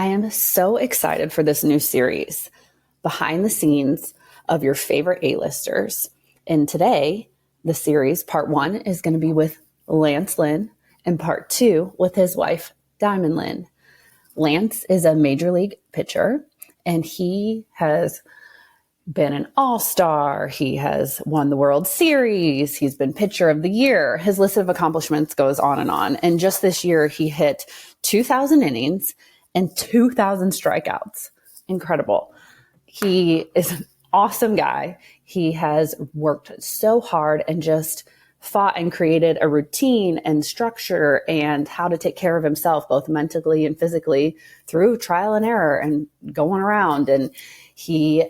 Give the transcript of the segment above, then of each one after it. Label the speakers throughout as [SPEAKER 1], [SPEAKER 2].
[SPEAKER 1] am so excited for this new series, Behind the Scenes of Your Favorite A-Listers. And today, the series, part 1, is going to be with Lance Lynn, and part 2 with his wife, Diamond Lynn. Lance is a major league pitcher, and he has been an all-star. He has won the World Series. He's been pitcher of the year. His list of accomplishments goes on. And just this year, he hit 2,000 innings and 2,000 strikeouts. Incredible. He is an awesome guy. He has worked so hard and just fought and created a routine and structure and how to take care of himself, both mentally and physically, through trial and error and going around. And he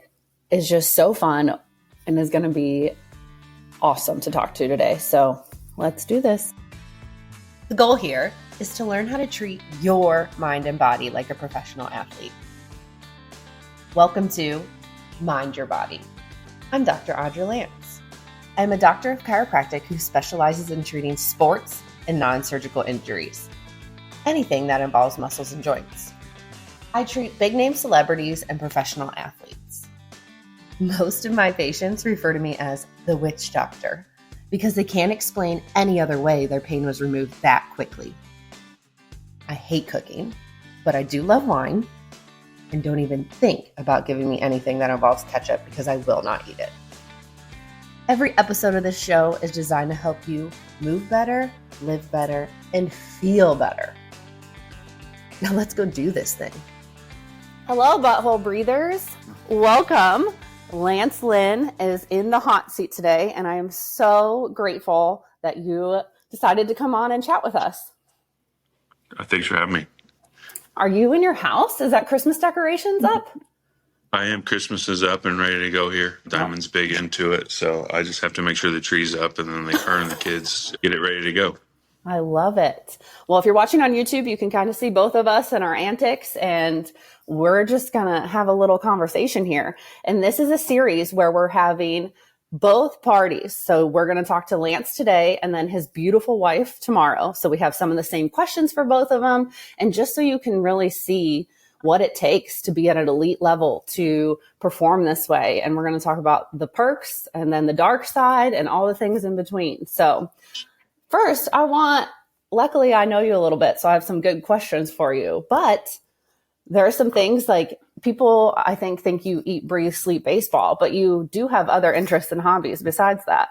[SPEAKER 1] is just so fun and is going to be awesome to talk to today. So let's do this.
[SPEAKER 2] The goal here is to learn how to treat your mind and body like a professional athlete. Welcome to Mind Your Body. I'm Dr. Audra Lance. I'm a doctor of chiropractic who specializes in treating sports and non-surgical injuries, anything that involves muscles and joints. I treat big-name celebrities and professional athletes. Most of my patients refer to me as the witch doctor because they can't explain any other way their pain was removed that quickly. I hate cooking, but I do love wine and don't even think about giving me anything that involves ketchup because I will not eat it. Every episode of this show is designed to help you move better, live better, and feel better. Now let's go do this thing.
[SPEAKER 1] Hello, butthole breathers. Welcome. Lance Lynn is in the hot seat today, and I am so grateful that you decided to come on and chat with us.
[SPEAKER 3] Thanks for having me.
[SPEAKER 1] Are you in your house? Is that Christmas decorations up?
[SPEAKER 3] I am. Christmas is up and ready to go here. Diamond's big into it, so I just have to make sure the tree's up, and then her and the kids get it ready to go.
[SPEAKER 1] I love it. Well, if you're watching on YouTube, you can kind of see both of us and our antics, and we're just going to have a little conversation here. And this is a series where we're having both parties. So we're going to talk to Lance today and then his beautiful wife tomorrow. So we have some of the same questions for both of them. And just so you can really see what it takes to be at an elite level to perform this way. And we're going to talk about the perks and then the dark side and all the things in between. So first, luckily I know you a little bit, so I have some good questions for you. But there are some things like people, I think you eat, breathe, sleep baseball, but you do have other interests and hobbies besides that.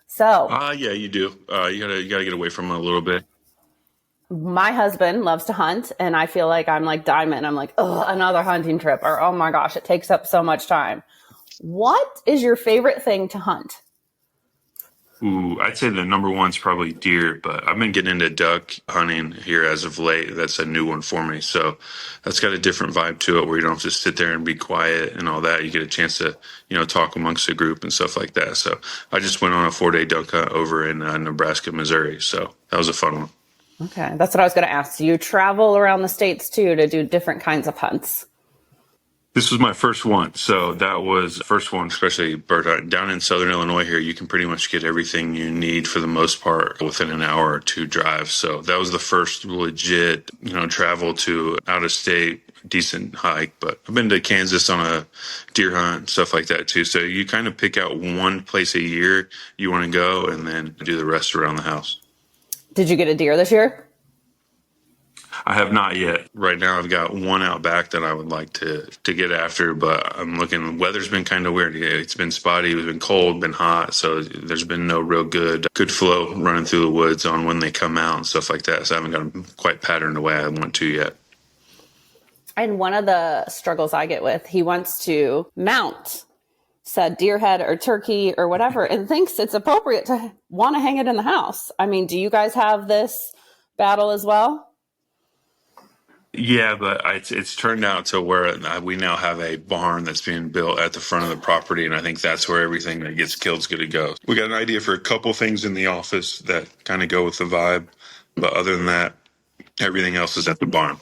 [SPEAKER 1] So,
[SPEAKER 3] yeah, you do. You gotta get away from it a little bit.
[SPEAKER 1] My husband loves to hunt, and I feel like I'm like Diamond. I'm like, oh, another hunting trip, or oh my gosh, it takes up so much time. What is your favorite thing to hunt?
[SPEAKER 3] Ooh, I'd say the number one's probably deer, but I've been getting into duck hunting here as of late. That's a new one for me. So that's got a different vibe to it where you don't have to sit there and be quiet and all that. You get a chance to, talk amongst the group and stuff like that. So I just went on a 4-day duck hunt over in Nebraska, Missouri. So that was a fun one.
[SPEAKER 1] Okay. That's what I was going to ask. Do you travel around the states too to do different kinds of hunts?
[SPEAKER 3] This was my first one. So that was the first one, especially bird hunting. Down in Southern Illinois here, you can pretty much get everything you need for the most part within an hour or two drive. So that was the first legit, travel to out of state, decent hike. But I've been to Kansas on a deer hunt, stuff like that too. So you kind of pick out one place a year you want to go and then do the rest around the house.
[SPEAKER 1] Did you get a deer this year?
[SPEAKER 3] I have not yet. Right now, I've got one out back that I would like to get after, but I'm looking. Weather's been kind of weird. It's been spotty. It's been cold, been hot, so there's been no real good flow running through the woods on when they come out and stuff like that. So I haven't got them quite patterned the way I want to yet.
[SPEAKER 1] And one of the struggles I get with, he wants to mount said deer head or turkey or whatever, and thinks it's appropriate to want to hang it in the house. I mean, do you guys have this battle as well?
[SPEAKER 3] Yeah, but it's turned out to where we now have a barn that's being built at the front of the property, and I think that's where everything that gets killed is going to go. We got an idea for a couple things in the office that kind of go with the vibe, but other than that, everything else is at the barn.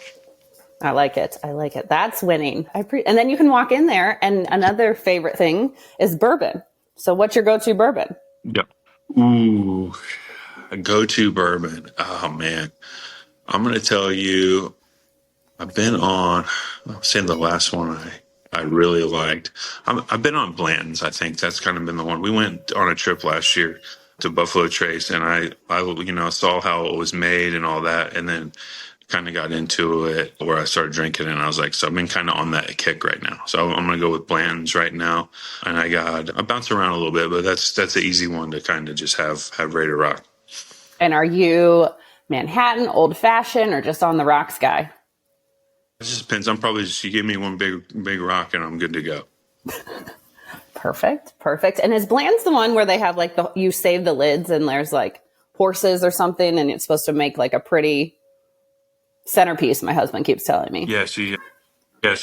[SPEAKER 1] I like it. That's winning. And then you can walk in there, and another favorite thing is bourbon. So what's your go-to bourbon?
[SPEAKER 3] Yeah. Ooh, a go-to bourbon. Oh, man. I'm going to tell you I've been on, I'm saying the last one I really liked. I've been on Blanton's. I think that's kind of been the one. We went on a trip last year to Buffalo Trace, and I saw how it was made and all that, and then kind of got into it where I started drinking, and I was like, so I've been kind of on that kick right now. So I'm going to go with Blanton's right now, and I bounce around a little bit, but that's an easy one to kind of just have ready to rock.
[SPEAKER 1] And are you Manhattan, old fashioned, or just on the rocks guy?
[SPEAKER 3] It just depends. I'm probably just, you give me one big rock and I'm good to go.
[SPEAKER 1] Perfect. And is Bland's the one where they have like you save the lids and there's like horses or something and it's supposed to make like a pretty centerpiece, my husband keeps telling me.
[SPEAKER 3] So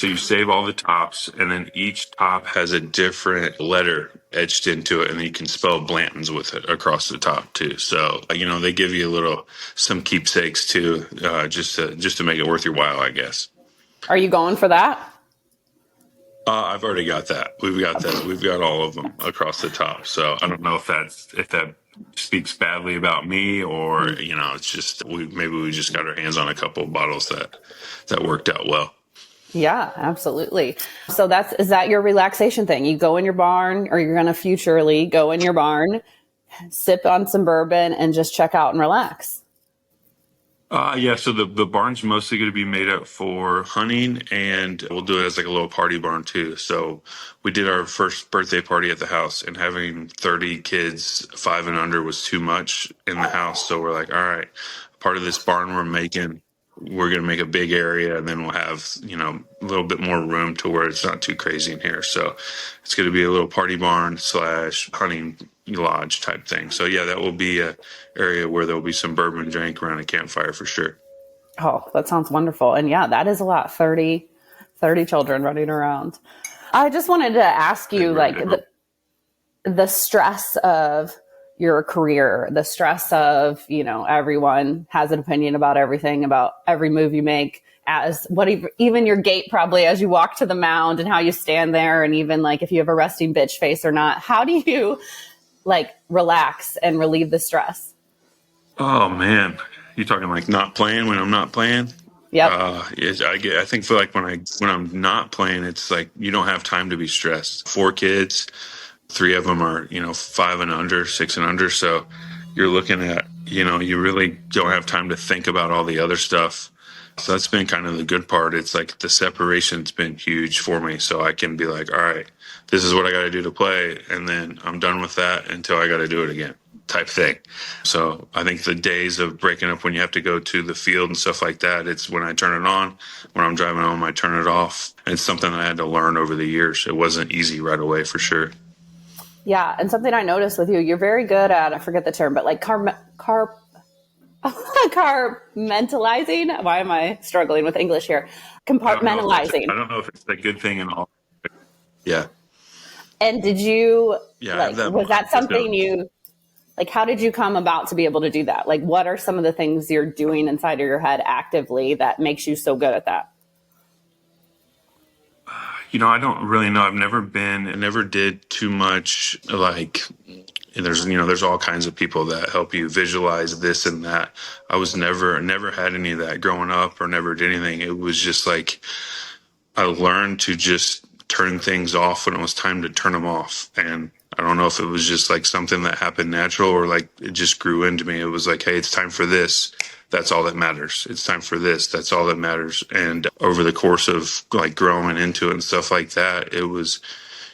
[SPEAKER 3] you save all the tops, and then each top has a different letter etched into it, and you can spell Blanton's with it across the top too. So they give you some keepsakes too, just to make it worth your while, I guess.
[SPEAKER 1] Are you going for that?
[SPEAKER 3] I've already got that. We've got that. We've got all of them across the top. So I don't know if that speaks badly about me, or it's just maybe we just got our hands on a couple of bottles that worked out well.
[SPEAKER 1] Yeah, absolutely. So is that your relaxation thing? You go in your barn, or you're going to futurely go in your barn, sip on some bourbon, and just check out and relax.
[SPEAKER 3] Yeah, so the barn's mostly going to be made up for hunting, and we'll do it as like a little party barn too. So we did our first birthday party at the house, and having 30 kids 5 and under was too much in the house. So we're like, all right, part of this barn we're going to make a big area, and then we'll have, a little bit more room to where it's not too crazy in here. So it's going to be a little party barn / hunting lodge type thing. So yeah, that will be a area where there'll be some bourbon drank around a campfire for sure.
[SPEAKER 1] Oh, that sounds wonderful. And yeah, that is a lot. 30 children running around. I just wanted to ask you, the stress of your career, the stress of, everyone has an opinion about everything, about every move you make, even your gait probably as you walk to the mound and how you stand there. And even like if you have a resting bitch face or not, how do you relax and relieve the stress?
[SPEAKER 3] Oh man, you talking like not playing when I'm not playing?
[SPEAKER 1] Yep.
[SPEAKER 3] I think feel like when I'm not playing, it's like you don't have time to be stressed. 4 kids, 3 of them are 5 and under, 6 and under. So you're looking at you really don't have time to think about all the other stuff. So that's been kind of the good part. It's like the separation's been huge for me. So I can be like, all right, this is what I got to do to play. And then I'm done with that until I got to do it again type thing. So I think the days of breaking up when you have to go to the field and stuff like that, it's when I turn it on. When I'm driving home, I turn it off. It's something that I had to learn over the years. It wasn't easy right away for sure.
[SPEAKER 1] Yeah. And something I noticed with you, you're very good at, I forget the term, but like compartmentalizing. Why am I struggling with English here? Compartmentalizing.
[SPEAKER 3] I don't know if it's a good thing in all. Yeah.
[SPEAKER 1] And did you, was that something how did you come about to be able to do that? Like, what are some of the things you're doing inside of your head actively that makes you so good at that?
[SPEAKER 3] I don't really know. I never did too much there's all kinds of people that help you visualize this and that. I was never had any of that growing up or never did anything. It was just like I learned to just turn things off when it was time to turn them off. And I don't know if it was just like something that happened natural or like it just grew into me. It was like, hey, it's time for this. That's all that matters. It's time for this. That's all that matters. And over the course of like growing into it and stuff like that, it was,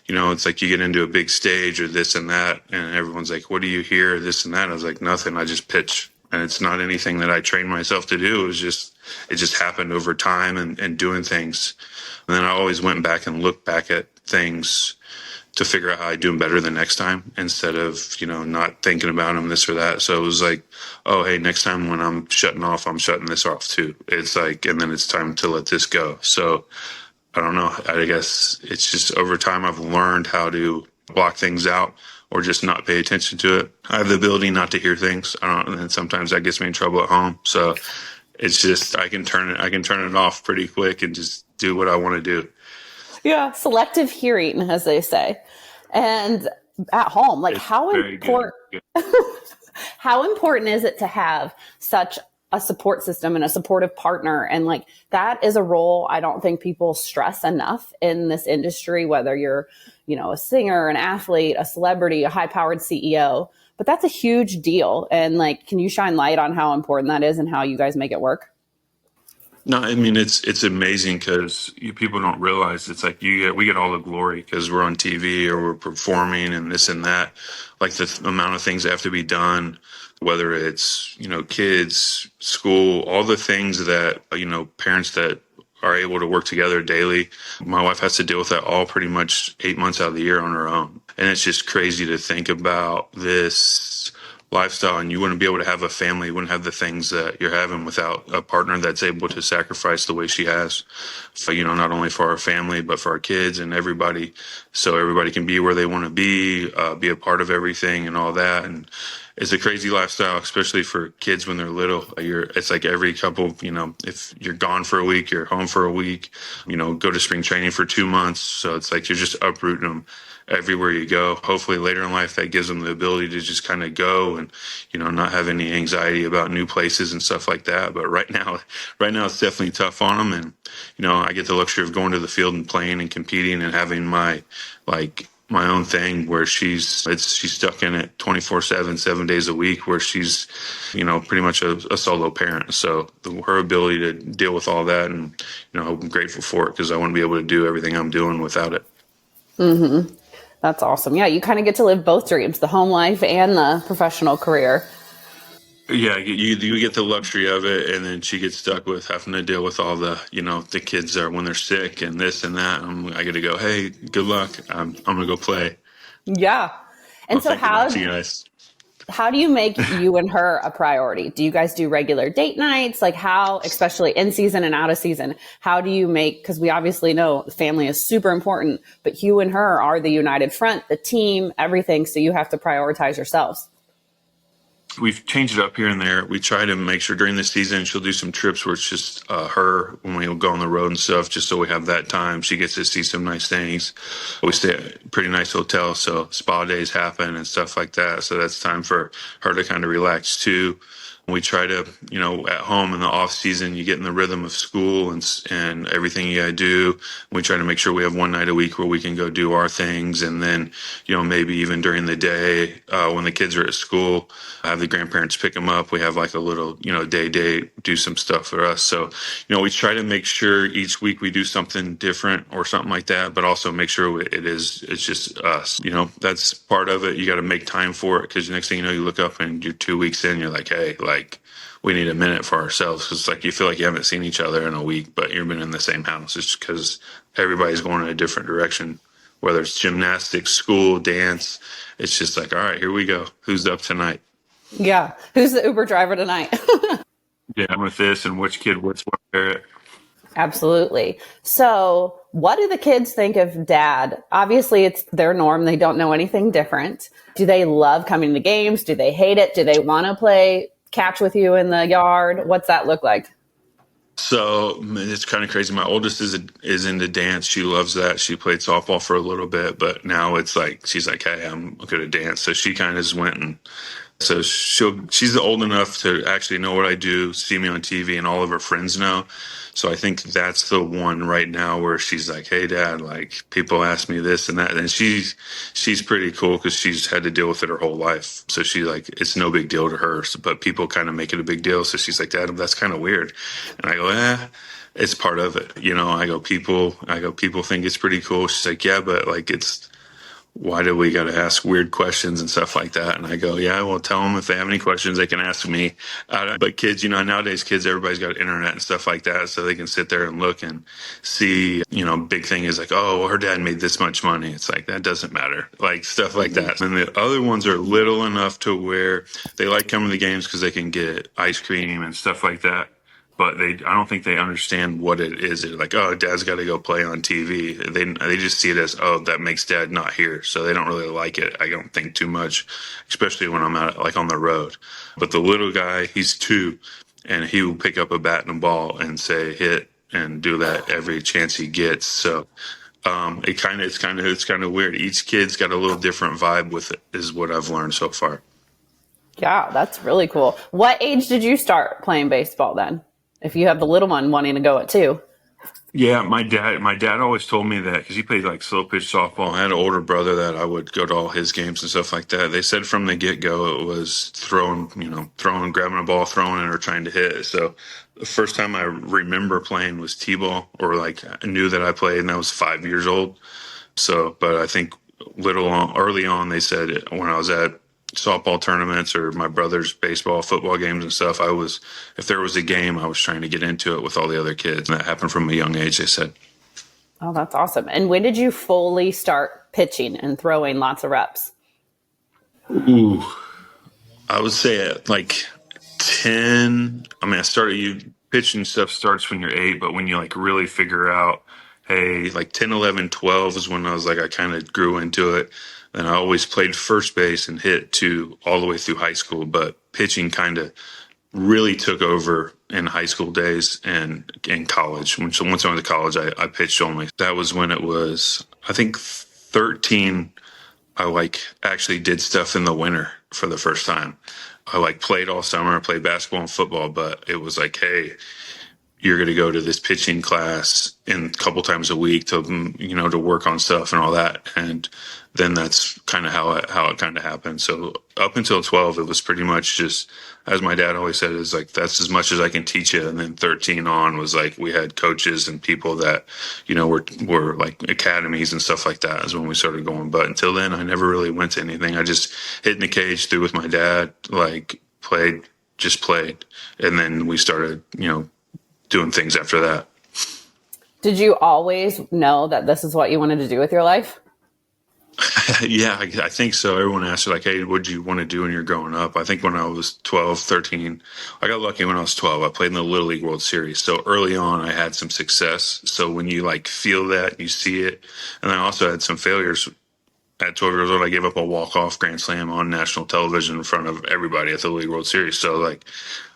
[SPEAKER 3] it's like you get into a big stage or this and that, and everyone's like, what do you hear? This and that. I was like, nothing. I just pitch. And it's not anything that I trained myself to do. It just happened over time and doing things. And then I always went back and looked back at things to figure out how I do them better the next time instead of, not thinking about them, this or that. So it was like, oh, hey, next time when I'm shutting off, I'm shutting this off too. It's like, and then it's time to let this go. So I don't know. I guess it's just over time I've learned how to block things out or just not pay attention to it. I have the ability not to hear things. And sometimes that gets me in trouble at home. So it's just, I can turn it off pretty quick and just do what I want to do.
[SPEAKER 1] Yeah. Selective hearing, as they say. And at home, how important is it to have such a support system and a supportive partner. And like, that is a role I don't think people stress enough in this industry, whether you're, a singer, an athlete, a celebrity, a high powered CEO, but that's a huge deal. And like, can you shine light on how important that is and how you guys make it work?
[SPEAKER 3] No, I mean it's amazing because people don't realize it's like we get all the glory because we're on TV or we're performing and this and that. Like the amount of things that have to be done, whether it's kids, school, all the things that parents that are able to work together daily. My wife has to deal with that all pretty much 8 months out of the year on her own, and it's just crazy to think about this lifestyle, and you wouldn't be able to have a family, you wouldn't have the things that you're having without a partner that's able to sacrifice the way she has, not only for our family, but for our kids and everybody. So everybody can be where they want to be a part of everything and all that. And it's a crazy lifestyle, especially for kids when they're little. It's like every couple, if you're gone for a week, you're home for a week, go to spring training for 2 months. So it's like you're just uprooting them everywhere you go. Hopefully later in life that gives them the ability to just kind of go and not have any anxiety about new places and stuff like that. But right now it's definitely tough on them. And I get the luxury of going to the field and playing and competing and having my own thing where she's stuck in it 24/7, 7 days a week, where she's pretty much a solo parent. So her ability to deal with all that, and I'm grateful for it because I wouldn't be able to do everything I'm doing without it.
[SPEAKER 1] Mm-hmm. That's awesome. Yeah, you kind of get to live both dreams, the home life and the professional career.
[SPEAKER 3] Yeah, you get the luxury of it, and then she gets stuck with having to deal with all the the kids are when they're sick and this and that. I get to go, hey, good luck. I'm gonna go play.
[SPEAKER 1] Yeah. And so how do you make you and her a priority? Do you guys do regular date nights? Like how, especially in season and out of season, how do you because we obviously know family is super important, but you and her are the united front, the team, everything. So you have to prioritize yourselves.
[SPEAKER 3] We've changed it up here and there. We try to make sure during the season she'll do some trips where it's just her when we go on the road and stuff, just so we have that time. She gets to see some nice things. We stay at a pretty nice hotel, so spa days happen and stuff like that. So that's time for her to kind of relax too. We try to, at home in the off season, you get in the rhythm of school and everything you gotta do. We try to make sure we have one night a week where we can go do our things. And then, maybe even during the day, when the kids are at school, have the grandparents pick them up. We have like a little, day, do some stuff for us. So, we try to make sure each week we do something different or something like that, but also make sure it's just us. That's part of it. You got to make time for it, because the next thing you know, you look up and you're 2 weeks in, you're like, hey, we need a minute for ourselves. It's like you feel like you haven't seen each other in a week, but you've been in the same house. It's because everybody's going in a different direction, whether it's gymnastics, school, dance. It's just like, all right, here we go. Who's up tonight?
[SPEAKER 1] Yeah. Who's the Uber driver tonight?
[SPEAKER 3] Yeah, I'm with this, and which kid, what's what parent.
[SPEAKER 1] Absolutely. So what do the kids think of dad? Obviously, it's their norm. They don't know anything different. Do they love coming to games? Do they hate it? Do they want to play catch with you in the yard? What's that look like?
[SPEAKER 3] So it's kind of crazy. My oldest is into dance. She loves that. She played softball for a little bit, but now it's like she's like, hey, I'm good at dance. So she kind of just went, and so she's old enough to actually know what I do, see me on TV, and all of her friends know. So I think that's the one right now where she's like, hey, Dad, like people ask me this and that. And she's pretty cool because she's had to deal with it her whole life. So she's like, it's no big deal to her. But people kind of make it a big deal. So she's like, Dad, that's kind of weird. And I go, it's part of it. I go, people think it's pretty cool. She's like, yeah, but like why do we got to ask weird questions and stuff like that? And I go, yeah, well, tell them if they have any questions, they can ask me. But kids, nowadays kids, everybody's got internet and stuff like that. So they can sit there and look and see, big thing is like, oh, her dad made this much money. It's like, that doesn't matter. Like stuff like that. And the other ones are little enough to where they like coming to the games because they can get ice cream and stuff like that. But I don't think they understand what it is. They're like, oh, Dad's got to go play on TV. They just see it as, oh, that makes Dad not here. So they don't really like it. I don't think too much, especially when I'm out like on the road. But the little guy, he's 2, and he will pick up a bat and a ball and say hit and do that every chance he gets. So it's kind of weird. Each kid's got a little different vibe with it, is what I've learned so far.
[SPEAKER 1] Yeah, that's really cool. What age did you start playing baseball then? If you have the little one wanting to go at 2.
[SPEAKER 3] Yeah, my dad always told me that because he played like slow pitch softball. I had an older brother that I would go to all his games and stuff like that. They said from the get go it was throwing, grabbing a ball, throwing it, or trying to hit it. So the first time I remember playing was t-ball, or like I knew that I played, and I was 5 years old. So, but I think early on, they said when I was at softball tournaments or my brother's baseball, football games and stuff, if there was a game, I was trying to get into it with all the other kids. And that happened from a young age, they said.
[SPEAKER 1] Oh, that's awesome. And when did you fully start pitching and throwing lots of reps?
[SPEAKER 3] Ooh, I would say at like 10. I mean, pitching stuff starts when you're 8, but when you like really figure out, hey, like 10, 11, 12 is when I kind of grew into it. And I always played first base and hit all the way through high school, but pitching kind of really took over in high school days and in college. So once I went to college, I pitched only. That was when it was, I think, 13. I like actually did stuff in the winter for the first time. I like played all summer, played basketball and football, but it was like, hey, you're going to go to this pitching class in a couple times a week to work on stuff and all that. And then that's kind of how it kind of happened. So up until 12, it was pretty much just, as my dad always said, is like, that's as much as I can teach you. And then 13 on was like, we had coaches and people that, were like academies and stuff like that is when we started going. But until then, I never really went to anything. I just hit in the cage, threw with my dad, like played. And then we started, doing things after that.
[SPEAKER 1] Did you always know that this is what you wanted to do with your life?
[SPEAKER 3] Yeah, I think so. Everyone asks like, hey, what did you want to do when you're growing up? I think when I was 12, 13, I got lucky when I was 12. I played in the Little League World Series. So early on, I had some success. So when you like feel that, you see it. And I also had some failures. At 12 years old, I gave up a walk-off grand slam on national television in front of everybody at the League World Series. So like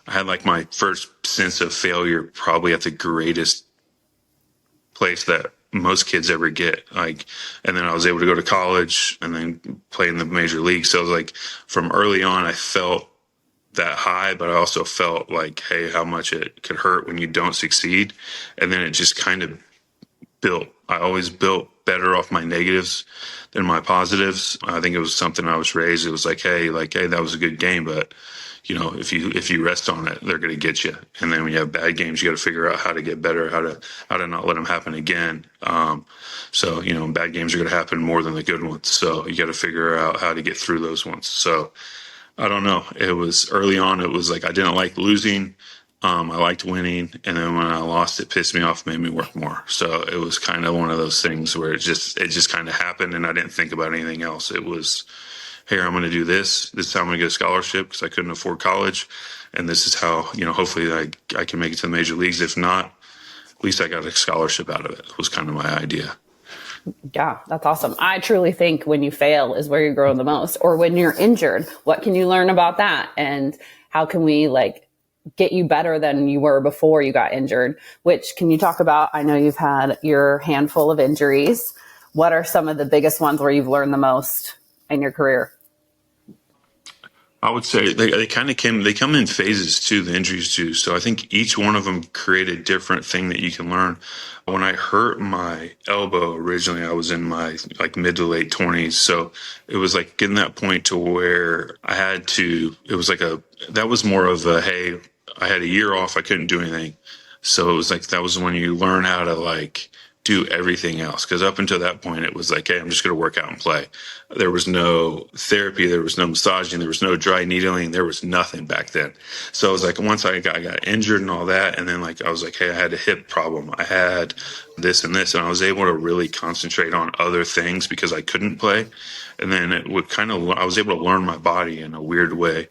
[SPEAKER 3] I had like my first sense of failure probably at the greatest place that most kids ever get. Like, and then I was able to go to college and then play in the major league. So it was like from early on, I felt that high, but I also felt like, hey, how much it could hurt when you don't succeed. And then it just kind of built. I always built better off my negatives than my positives. I think it was something I was raised. It was like, hey, that was a good game, but if you rest on it, they're going to get you. And then when you have bad games, you got to figure out how to get better, how to not let them happen again. So bad games are going to happen more than the good ones. So you got to figure out how to get through those ones. So I don't know. It was early on. It was like I didn't like losing. I liked winning, and then when I lost, it pissed me off, made me work more. So it was kind of one of those things where it just kind of happened, and I didn't think about anything else. It was, hey, I'm going to do this. This is how I'm going to get a scholarship because I couldn't afford college, and this is how hopefully I can make it to the major leagues. If not, at least I got a scholarship out of it. It was kind of my idea.
[SPEAKER 1] Yeah, that's awesome. I truly think when you fail is where you grow the most, or when you're injured. What can you learn about that, and how can we get you better than you were before you got injured? Which, can you talk about? I know you've had your handful of injuries. What are some of the biggest ones where you've learned the most in your career?
[SPEAKER 3] I would say they kind of they come in phases too, the injuries too. So I think each one of them create a different thing that you can learn. When I hurt my elbow originally, I was in my mid to late 20s. So it was like getting that point to where it was that was more of a, hey, I had a year off. I couldn't do anything. So it was like, that was when you learn how to do everything else. Cause up until that point, it was like, hey, I'm just going to work out and play. There was no therapy. There was no massaging. There was no dry needling. There was nothing back then. So it was like, once I got injured and all that. And then I was like, hey, I had a hip problem. I had this and this, and I was able to really concentrate on other things because I couldn't play. And then I was able to learn my body in a weird way.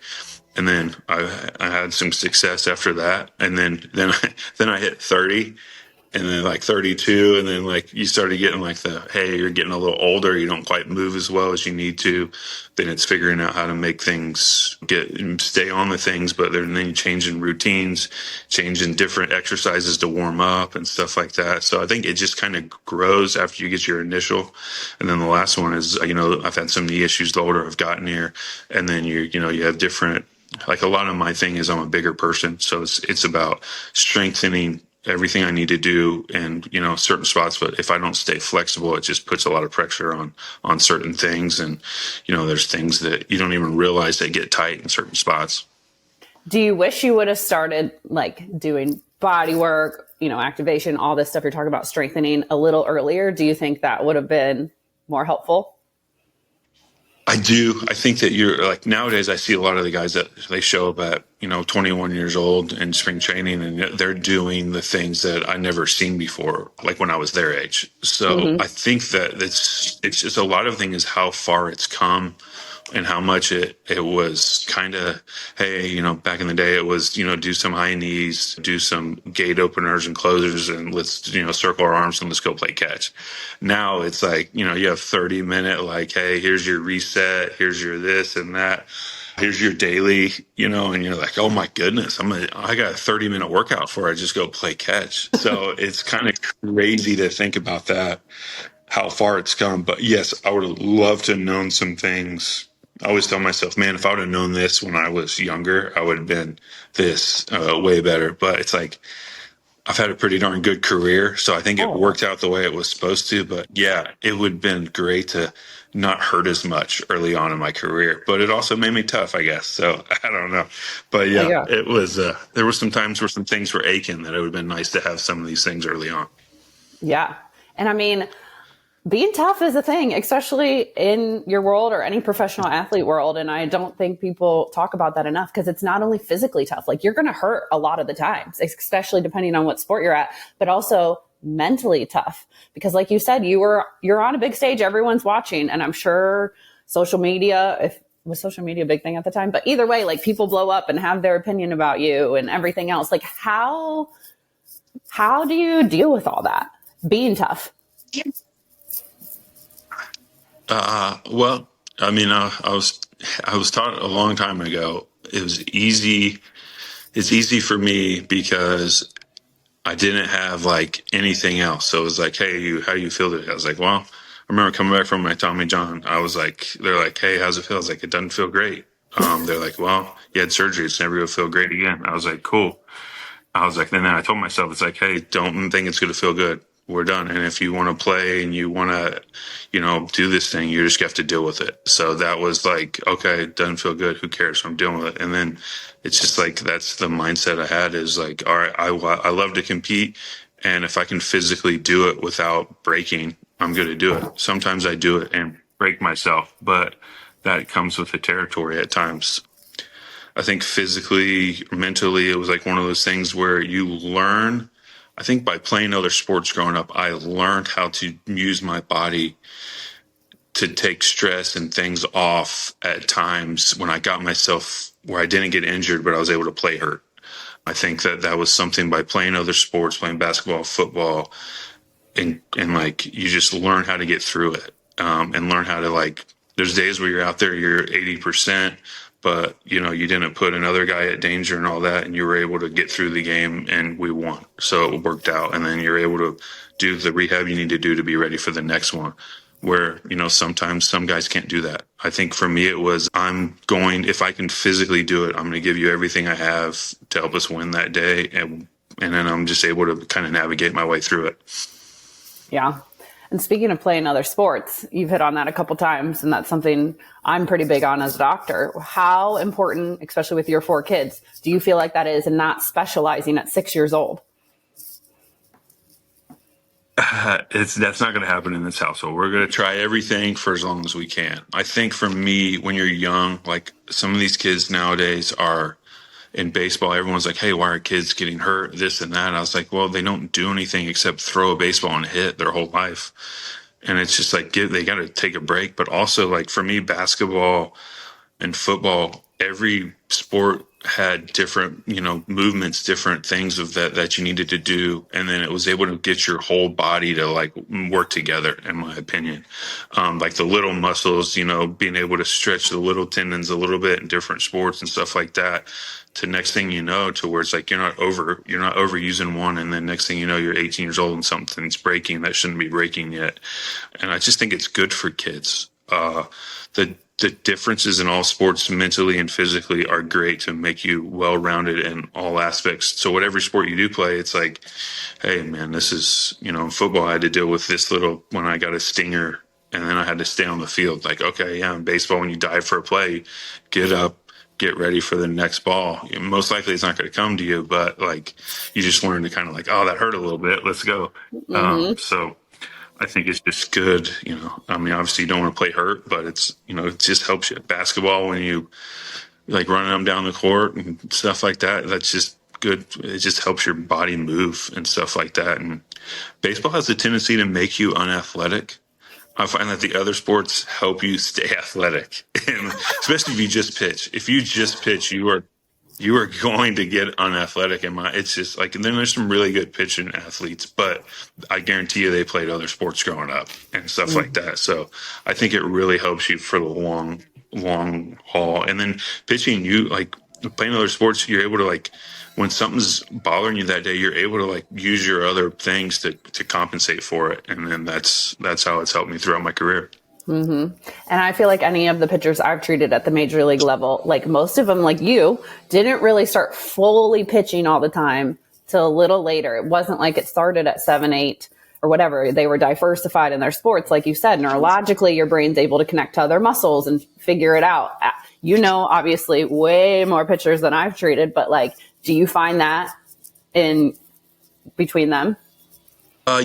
[SPEAKER 3] And then I had some success after that. And then I hit 30. and then like 32, and then like you started getting like hey, you're getting a little older, you don't quite move as well as you need to. Then it's figuring out how to make things stay on the things, but then you changing routines, changing different exercises to warm up and stuff like that. So I think it just kind of grows after you get your initial. And then the last one is, I've had some knee issues the older I've gotten here. And then you have different, like a lot of my thing is I'm a bigger person. So it's about strengthening everything I need to do in, certain spots. But if I don't stay flexible, it just puts a lot of pressure on certain things. And, there's things that you don't even realize that get tight in certain spots.
[SPEAKER 1] Do you wish you would have started like doing body work, activation, all this stuff you're talking about, strengthening a little earlier? Do you think that would have been more helpful?
[SPEAKER 3] I do. I think that you're like nowadays I see a lot of the guys that they show up at, 21 years old in spring training, and they're doing the things that I never seen before, like when I was their age. So I think that it's just a lot of things is how far it's come and how much it was kind of, hey, back in the day it was, do some high knees, do some gate openers and closers, and let's, circle our arms and let's go play catch. Now it's like, you have 30-minute, like, hey, here's your reset, here's your this and that, here's your daily, and you're like, oh my goodness, I got a 30-minute workout before I just go play catch. So it's kind of crazy to think about that, how far it's come. But yes, I would have loved to have known some things. I always tell myself, man, if I would have known this when I was younger, I would have been this way better. But it's like, I've had a pretty darn good career, so I think it worked out the way it was supposed to. But yeah, it would have been great to not hurt as much early on in my career. But it also made me tough, I guess. So I don't know. But yeah. It was, there were some times where some things were aching that it would have been nice to have some of these things early on.
[SPEAKER 1] Yeah. And I mean, being tough is a thing, especially in your world or any professional athlete world. And I don't think people talk about that enough, because it's not only physically tough, like you're going to hurt a lot of the times, especially depending on what sport you're at, but also mentally tough, because like you said, you're on a big stage, everyone's watching. And I'm sure social media, was social media a big thing at the time, but either way, like people blow up and have their opinion about you and everything else. Like how do you deal with all that being tough?
[SPEAKER 3] Well, I mean, I was taught a long time ago. It was easy. It's easy for me because I didn't have like anything else. So it was like, hey, how you feel today? I was like, well, I remember coming back from my Tommy John. I was like, they're like, hey, how's it feel? I was like, it doesn't feel great. They're like, well, you had surgery. It's never going to feel great again. I was like, cool. I was like, then I told myself, it's like, hey, don't think it's going to feel good. We're done. And if you want to play and you want to, do this thing, you just have to deal with it. So that was like, okay, it doesn't feel good. Who cares? I'm dealing with it. And then it's just like, that's the mindset I had is like, all right, I love to compete. And if I can physically do it without breaking, I'm going to do it. Sometimes I do it and break myself, but that comes with the territory at times. I think physically, mentally, it was like one of those things where you learn. I think by playing other sports growing up, I learned how to use my body to take stress and things off at times when I got myself where I didn't get injured, but I was able to play hurt. I think that was something by playing other sports, playing basketball, football, and like you just learn how to get through it, and learn how to like, there's days where you're out there, you're 80%, but you didn't put another guy at danger and all that, and you were able to get through the game and we won. So it worked out, and then you're able to do the rehab you need to do to be ready for the next one, where sometimes some guys can't do that. I think for me it was, if I can physically do it, I'm going to give you everything I have to help us win that day, and then I'm just able to kind of navigate my way through it.
[SPEAKER 1] Yeah. And speaking of playing other sports, you've hit on that a couple times, and that's something I'm pretty big on as a doctor. How important, especially with your 4 kids, do you feel like that is, and not specializing at 6 years old?
[SPEAKER 3] That's not going to happen in this household. We're going to try everything for as long as we can. I think for me, when you're young, like some of these kids nowadays are in baseball, everyone's like, hey, why are kids getting hurt? This and that. I was like, well, they don't do anything except throw a baseball and hit their whole life. And it's just like, they got to take a break. But also, like for me, basketball and football, every sport had different, movements, different things of that you needed to do. And then it was able to get your whole body to like work together, in my opinion. Like the little muscles, being able to stretch the little tendons a little bit in different sports and stuff like that. To next thing you know, to where it's like you're not overusing one, and then next thing you know, you're 18 years old and something's breaking that shouldn't be breaking yet. And I just think it's good for kids. The differences in all sports, mentally and physically, are great to make you well-rounded in all aspects. So whatever sport you do play, it's like, hey man, this is, in football, I had to deal with this when I got a stinger, and then I had to stay on the field. Like, okay, yeah, in baseball, when you dive for a play, get up, get ready for the next ball. Most likely it's not going to come to you, but like, you just learn to kind of like, oh, that hurt a little bit, let's go. So I think it's just good, obviously you don't want to play hurt, but it's, it just helps you. Basketball, when you like running them down the court and stuff like that, that's just good. It just helps your body move and stuff like that. And baseball has a tendency to make you unathletic. I find that the other sports help you stay athletic, and especially if you just pitch. If you just pitch, you are going to get unathletic. It's just like, and then there's some really good pitching athletes, but I guarantee you they played other sports growing up and stuff like that. So I think it really helps you for the long haul. And then pitching, you like playing other sports, you're able to like, when something's bothering you that day, you're able to like use your other things to compensate for it. And then that's how it's helped me throughout my career.
[SPEAKER 1] And I feel like any of the pitchers I've treated at the major league level, like most of them, like you, didn't really start fully pitching all the time till a little later. It wasn't like it started at 7, 8 or whatever. They were diversified in their sports. Like you said, neurologically, your brain's able to connect to other muscles and figure it out. Obviously way more pitchers than I've treated, but like, do you find that in between them?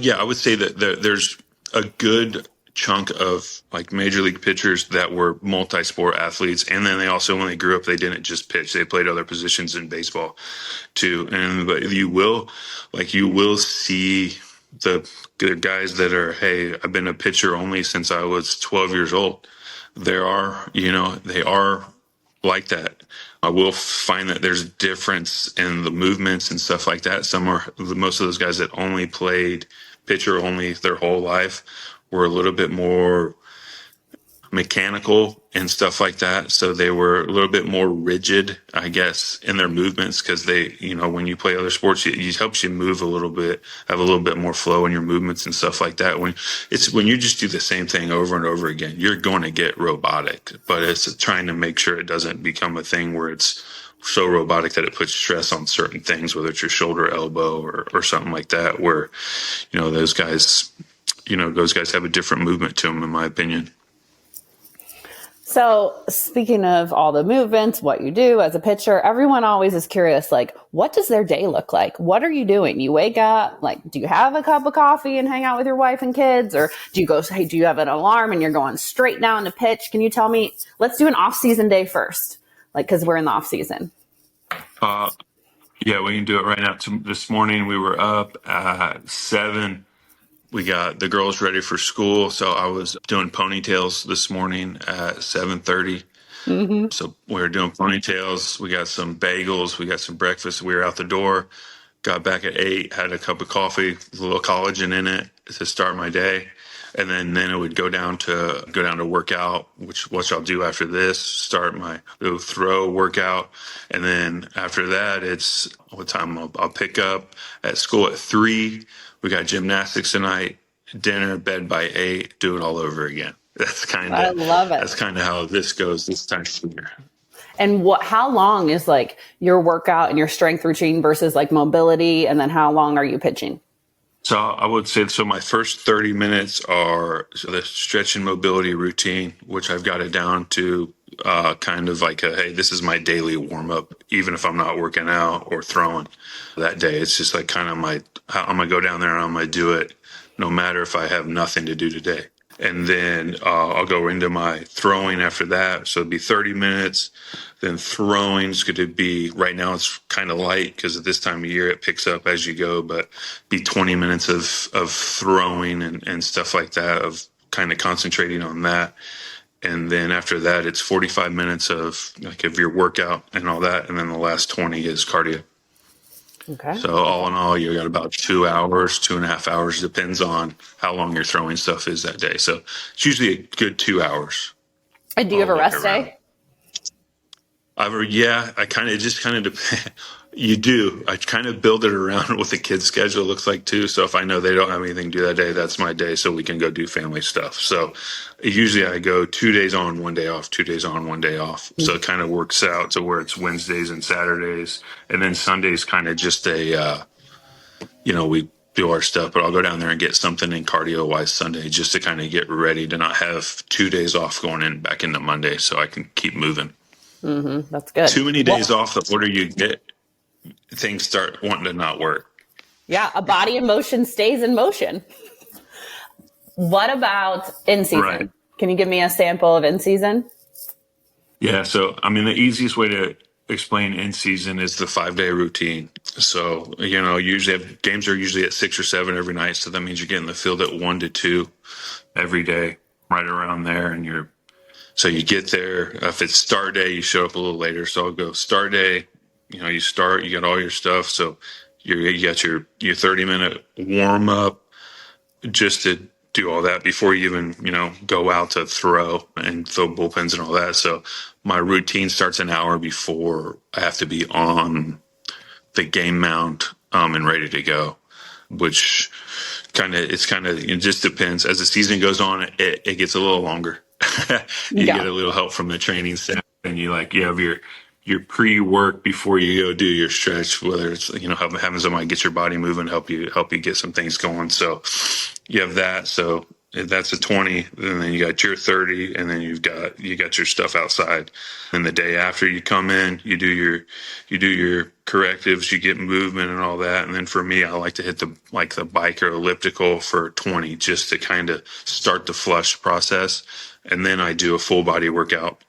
[SPEAKER 3] Yeah, I would say that there's a good chunk of like major league pitchers that were multi-sport athletes, and then they also, when they grew up, they didn't just pitch, they played other positions in baseball too. But you will see the guys that are, hey, I've been a pitcher only since I was 12 years old. They are like that. I will find that there's difference in the movements and stuff like that. Most of those guys that only played pitcher only their whole life were a little bit more mechanical and stuff like that. So they were a little bit more rigid, I guess, in their movements, because they, when you play other sports, it helps you move a little bit, have a little bit more flow in your movements and stuff like that. When you just do the same thing over and over again, you're going to get robotic, but it's trying to make sure it doesn't become a thing where it's so robotic that it puts stress on certain things, whether it's your shoulder, elbow, or something like that, where, those guys have a different movement to them, in my opinion.
[SPEAKER 1] So speaking of all the movements, what you do as a pitcher, everyone always is curious, like, what does their day look like? What are you doing? You wake up, like, do you have a cup of coffee and hang out with your wife and kids? Or do you have an alarm and you're going straight down to pitch? Can you tell me, let's do an off-season day first, like, because we're in the off-season.
[SPEAKER 3] Yeah, we can do it right now. This morning we were up at 7. We got the girls ready for school, so I was doing ponytails this morning at 7:30. So we were doing ponytails. We got some bagels. We got some breakfast. We were out the door. Got back at 8. Had a cup of coffee, with a little collagen in it to start my day, and then it would go down to workout, which I'll do after this. Start my little throw workout, and then after that, it's what time I'll pick up at school at 3. We got gymnastics tonight, dinner, bed by 8, do it all over again. I love it. That's kind of how this goes this time of year.
[SPEAKER 1] And how long is like your workout and your strength routine versus like mobility? And then how long are you pitching?
[SPEAKER 3] So I would say, my first 30 minutes are the stretch and mobility routine, which I've got it down to kind of like hey, this is my daily warm up, even if I'm not working out or throwing that day. It's just like kind of I'm going to go down there and I'm going to do it no matter if I have nothing to do today. And then I'll go into my throwing after that. So it'd be 30 minutes. Then throwing's going to be, right now it's kind of light because at this time of year it picks up as you go, but be 20 minutes of throwing and stuff like that, of kind of concentrating on that. And then after that, it's 45 minutes of your workout and all that. And then the last 20 is cardio.
[SPEAKER 1] Okay.
[SPEAKER 3] So all in all, you got about 2 hours, 2.5 hours, depends on how long your throwing stuff is that day. So it's usually a good 2 hours.
[SPEAKER 1] And do you have a rest day?
[SPEAKER 3] I kind of, it just kind of depends. You do. I kind of build it around what the kids' schedule looks like too. So if I know they don't have anything to do that day, that's my day. So we can go do family stuff. So usually I go 2 days on, 1 day off, 2 days on, 1 day off. So it kind of works out to where it's Wednesdays and Saturdays. And then Sunday's kind of just we do our stuff, but I'll go down there and get something in cardio wise Sunday just to kind of get ready to not have 2 days off going in back into Monday so I can keep moving.
[SPEAKER 1] Mm-hmm. That's good.
[SPEAKER 3] Too many days off, the order you get, things start wanting to not work.
[SPEAKER 1] Yeah, a body in motion stays in motion. What about in season?
[SPEAKER 3] Right.
[SPEAKER 1] Can you give me a sample of in season?
[SPEAKER 3] Yeah, so I mean, the easiest way to explain in season is the 5-day routine. So usually games are usually at 6 or 7 every night, so that means you're getting the field at 1 to 2 every day, right around there, and so you get there. If it's start day, you show up a little later. So I'll go start day. You start, you got all your stuff. So you got your 30-minute warm up just to do all that before you even, go out to throw and throw bullpens and all that. So my routine starts an hour before I have to be on the game mound and ready to go, which it just depends. As the season goes on, it gets a little longer. You get a little help from the training staff, and you have your pre-work before you go do your stretch, whether it's having somebody get your body moving, help you get some things going. So you have that. So that's a 20, and then you got your 30, and then you got your stuff outside. And the day after you come in, you do your correctives, you get movement and all that. And then for me, I like to hit the bike or elliptical for 20 just to kind of start the flush process. And then I do a full body workout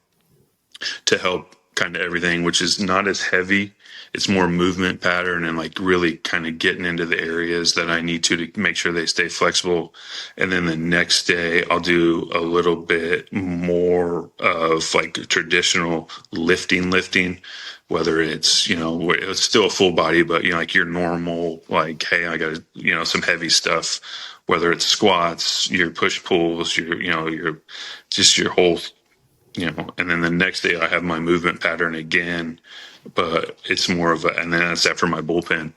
[SPEAKER 3] to help kind of everything, which is not as heavy. It's more movement pattern and really kind of getting into the areas that I need to make sure they stay flexible. And then the next day I'll do a little bit more of traditional lifting, whether it's, it's still a full body, but your normal, hey, I got some heavy stuff, whether it's squats, your push pulls, your just your whole, and then the next day I have my movement pattern again, but it's more of and then that's after my bullpen,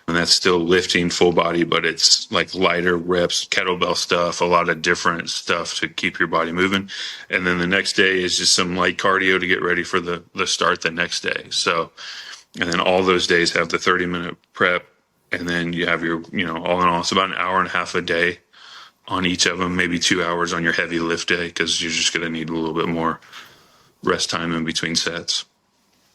[SPEAKER 3] and that's still lifting full body, but it's lighter reps, kettlebell stuff, a lot of different stuff to keep your body moving. And then the next day is just some light cardio to get ready for the start the next day. So, and then all those days have the 30-minute prep, and then you have your, all in all, it's about an hour and a half a day on each of them, maybe 2 hours on your heavy lift day, because you're just going to need a little bit more rest time in between sets.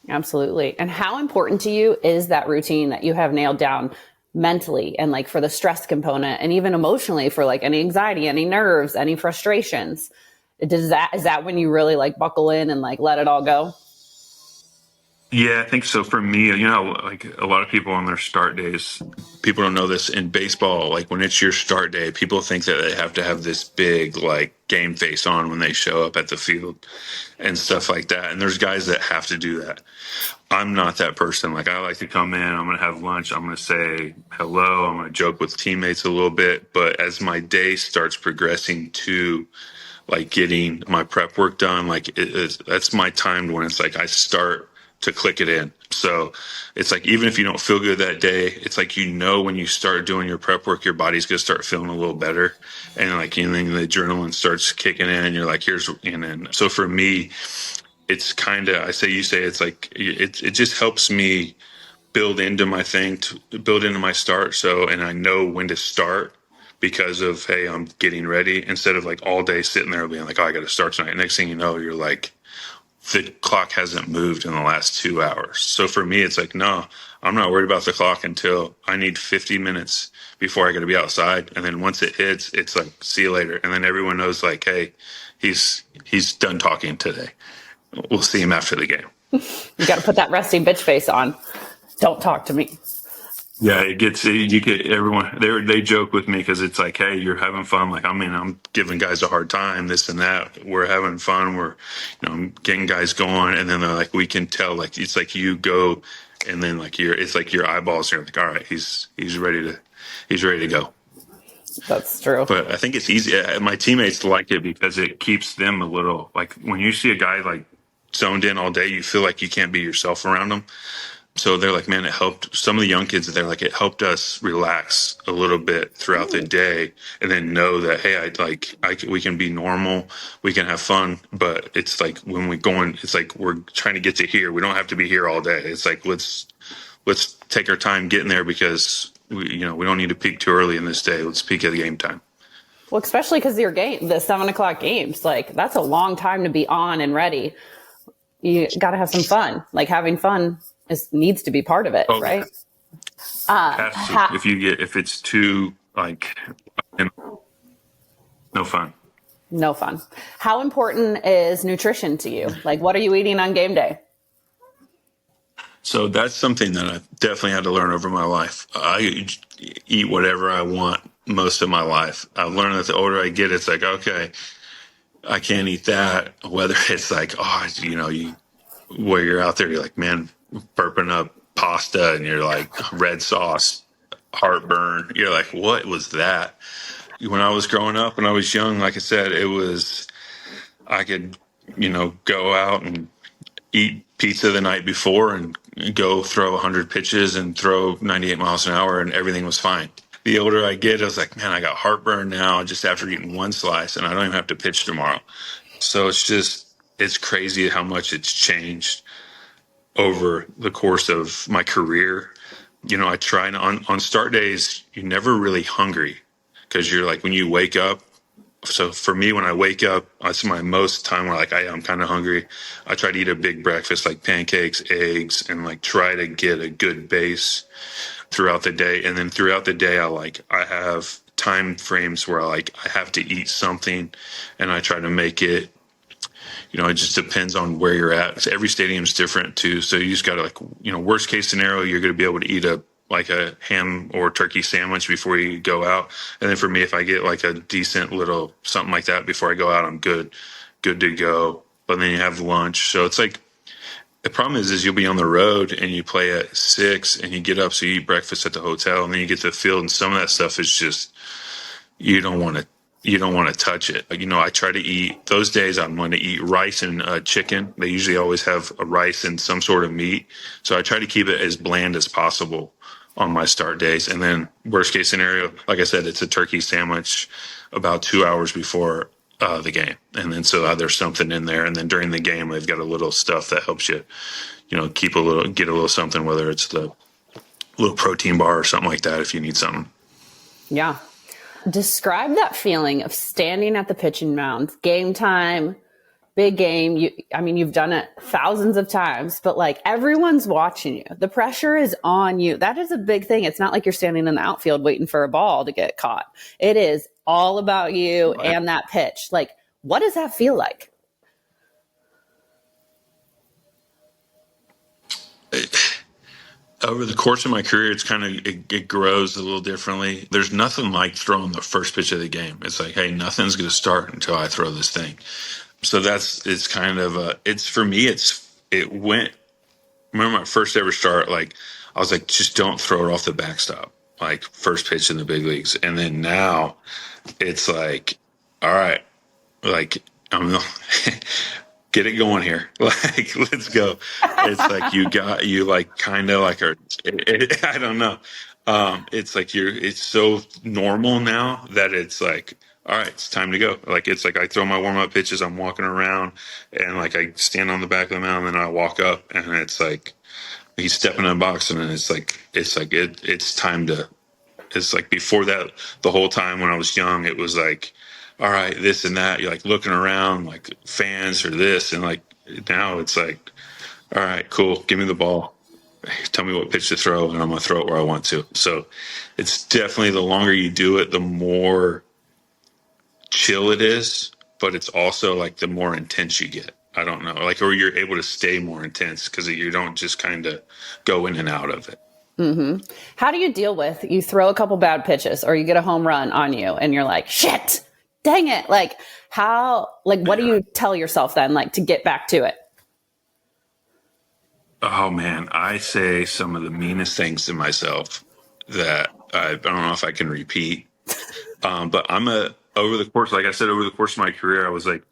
[SPEAKER 1] Absolutely. And how important to you is that routine that you have nailed down mentally and for the stress component and even emotionally for any anxiety, any nerves, any frustrations? Is that when you really buckle in and let it all go?
[SPEAKER 3] Yeah, I think so. For me, a lot of people on their start days, people don't know this in baseball. When it's your start day, people think that they have to have this big game face on when they show up at the field and stuff like that. And there's guys that have to do that. I'm not that person. I like to come in, I'm going to have lunch, I'm going to say hello, I'm going to joke with teammates a little bit. But as my day starts progressing to getting my prep work done, that's my time when it's I start to click it in. So it's even if you don't feel good that day, it's when you start doing your prep work, your body's going to start feeling a little better. And and then the adrenaline starts kicking in and you're so for me, it's kind of, it just helps me build into my build into my start. So, and I know when to start because of, hey, I'm getting ready, instead of all day sitting there being oh, I got to start tonight. Next thing you know, you're the clock hasn't moved in the last 2 hours. So for me, it's no, I'm not worried about the clock until I need 50 minutes before I got to be outside. And then once it hits, it's see you later. And then everyone knows hey, he's done talking today. We'll see him after the game.
[SPEAKER 1] You got to put that resting bitch face on. Don't talk to me.
[SPEAKER 3] Yeah, it gets you get everyone. They joke with me because it's like, hey, you're having fun. Like, I mean, I'm giving guys a hard time, this and that. We're having fun. We're, I'm getting guys going, and then they're like, we can tell. Like, it's like you go, and then like it's like your eyeballs are like, all right, he's ready to go.
[SPEAKER 1] That's true.
[SPEAKER 3] But I think it's easy. My teammates like it because it keeps them a little like when you see a guy like zoned in all day, you feel like you can't be yourself around them. So they're like, man, it helped some of the young kids. They're like, it helped us relax a little bit throughout the day, and then know that hey, we can be normal, we can have fun. But it's like when we going, it's like we're trying to get to here. We don't have to be here all day. It's like let's take our time getting there because we don't need to peak too early in this day. Let's peak at the game time.
[SPEAKER 1] Well, especially because your game, the 7 o'clock games, like that's a long time to be on and ready. You got to have some fun. Like having fun needs to be part of it, right?
[SPEAKER 3] If it's too like no fun.
[SPEAKER 1] No fun. How important is nutrition to you? Like, what are you eating on game day?
[SPEAKER 3] So that's something that I definitely had to learn over my life. I eat whatever I want most of my life. I've learned that the older I get, it's like, okay, I can't eat that. Whether it's like, where you're out there, you're like, man, burping up pasta and you're like red sauce, heartburn. You're like, what was that? When I was growing up, when I was young, like I said, I could, go out and eat pizza the night before and go throw 100 pitches and throw 98 miles an hour and everything was fine. The older I get, I was like, man, I got heartburn now just after eating one slice and I don't even have to pitch tomorrow. So it's crazy how much it's changed over the course of my career. I try on start days, you're never really hungry because you're like, when you wake up, so for me, when I wake up, that's my most time where I'm kind of hungry. I try to eat a big breakfast, like pancakes, eggs, and like try to get a good base throughout the day. And then throughout the day, I have time frames where I have to eat something, and I try to make it. It just depends on where you're at. So every stadium's different too. So you just got to worst case scenario, you're going to be able to eat a ham or turkey sandwich before you go out. And then for me, if I get like a decent little something like that before I go out, I'm good to go. But then you have lunch. So it's like, the problem is you'll be on the road and you play at 6 and you get up. So you eat breakfast at the hotel and then you get to the field and some of that stuff is just, you don't want to touch it. I try to eat those days. I'm going to eat rice and chicken. They usually always have a rice and some sort of meat. So I try to keep it as bland as possible on my start days. And then worst case scenario, like I said, it's a turkey sandwich about 2 hours before the game. And then so there's something in there. And then during the game, they've got a little stuff that helps you, get a little something, whether it's the little protein bar or something like that, if you need something.
[SPEAKER 1] Yeah. Describe that feeling of standing at the pitching mound, game time, big game. You've done it thousands of times, but like everyone's watching you. The pressure is on you. That is a big thing. It's not like you're standing in the outfield waiting for a ball to get caught. It is all about you right. And that pitch. Like, what does that feel like?
[SPEAKER 3] Over the course of my career, it's it grows a little differently. There's nothing like throwing the first pitch of the game. It's like, hey, nothing's going to start until I throw this thing. So for me, remember my first ever start, I was like, just don't throw it off the backstop, like first pitch in the big leagues. And then now it's like, all right, I'm get it going here. Let's go. It's like I don't know. It's like it's so normal now that it's like, all right, it's time to go. It's like I throw my warm up pitches, I'm walking around and I stand on the back of the mound and then I walk up and it's like he's stepping in the box and then it's time to, it's like before that, the whole time when I was young, it was like, all right, this and that. You're looking around fans or this. And now it's like, all right, cool. Give me the ball. Tell me what pitch to throw and I'm going to throw it where I want to. So it's definitely the longer you do it, the more chill it is, but it's also the more intense you get. I don't know, or you're able to stay more intense because you don't just kind of go in and out of it.
[SPEAKER 1] How do you deal with, you throw a couple bad pitches or you get a home run on you and you're like, shit, dang it. Like what do you tell yourself then, like to get back to it?
[SPEAKER 3] Oh man, I say some of the meanest things to myself that I don't know if I can repeat. But over the course, like I said, over the course of my career, I was like,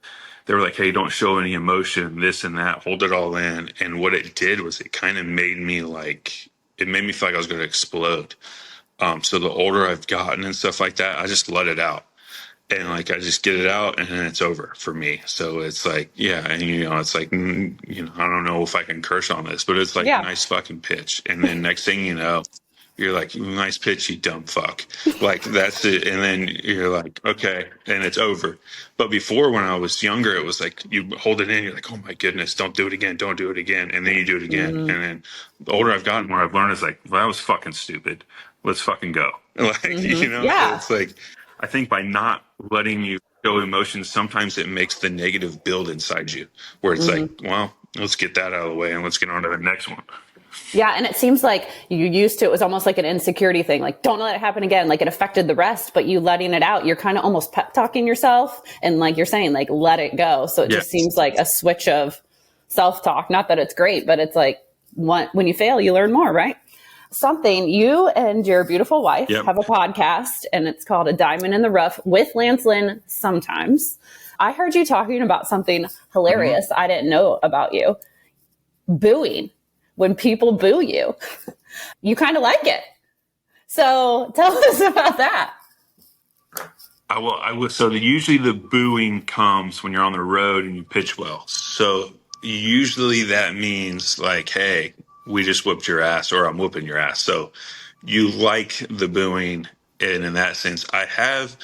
[SPEAKER 3] they were like, hey, don't show any emotion, this and that, hold it all in. And what it did was it kind of made me like, it made me feel like I was going to explode. So the older I've gotten and stuff like that, I just let it out. And like I just get it out and then it's over for me. So it's like, yeah, and it's like, I don't know if I can curse on this, but it's like
[SPEAKER 1] Yeah.
[SPEAKER 3] nice fucking pitch. And then next thing you know, you're like, nice pitch, you dumb fuck. Like that's it. And then you're like, okay, and it's over. But before, when I was younger, it was like you hold it in, you're like, oh my goodness, don't do it again, don't do it again. And then you do it again. And then the older I've gotten, more I've learned is like, well, that was fucking stupid. Let's fucking go. Like,
[SPEAKER 1] Yeah.
[SPEAKER 3] so it's like, I think by not letting you show emotions, sometimes it makes the negative build inside you where it's like, well, let's get that out of the way and let's get on to the next one.
[SPEAKER 1] Yeah. And it seems like you used to, it was almost like an insecurity thing. Like, don't let it happen again. Like it affected the rest, but you letting it out, you're kind of almost pep talking yourself. And like you're saying, like, let it go. So it just seems like a switch of self-talk. Not that it's great, but it's like when you fail, you learn more, right? Something, you and your beautiful wife have a podcast and it's called A Diamond in the Rough with Lance Lynn sometimes. I heard you talking about something hilarious I didn't know about you. Booing. When people boo you, you kind of like it. So tell us about that.
[SPEAKER 3] I will. So usually the booing comes when you're on the road and you pitch well. So usually that means like, hey, we just whooped your ass, or I'm whooping your ass. So you like the booing, and in that sense, I have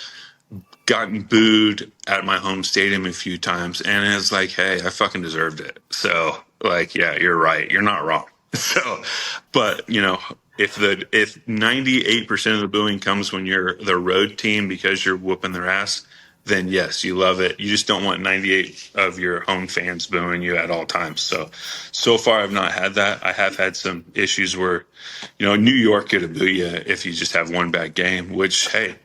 [SPEAKER 3] gotten booed at my home stadium a few times, and it's like, hey, I fucking deserved it. So like, yeah, you're right. You're not wrong. So, but if 98% of the booing comes when you're the road team because you're whooping their ass, then yes, you love it. You just don't want 98 of your home fans booing you at all times. So far I've not had that. I have had some issues where, New York could boo you if you just have one bad game, which, hey,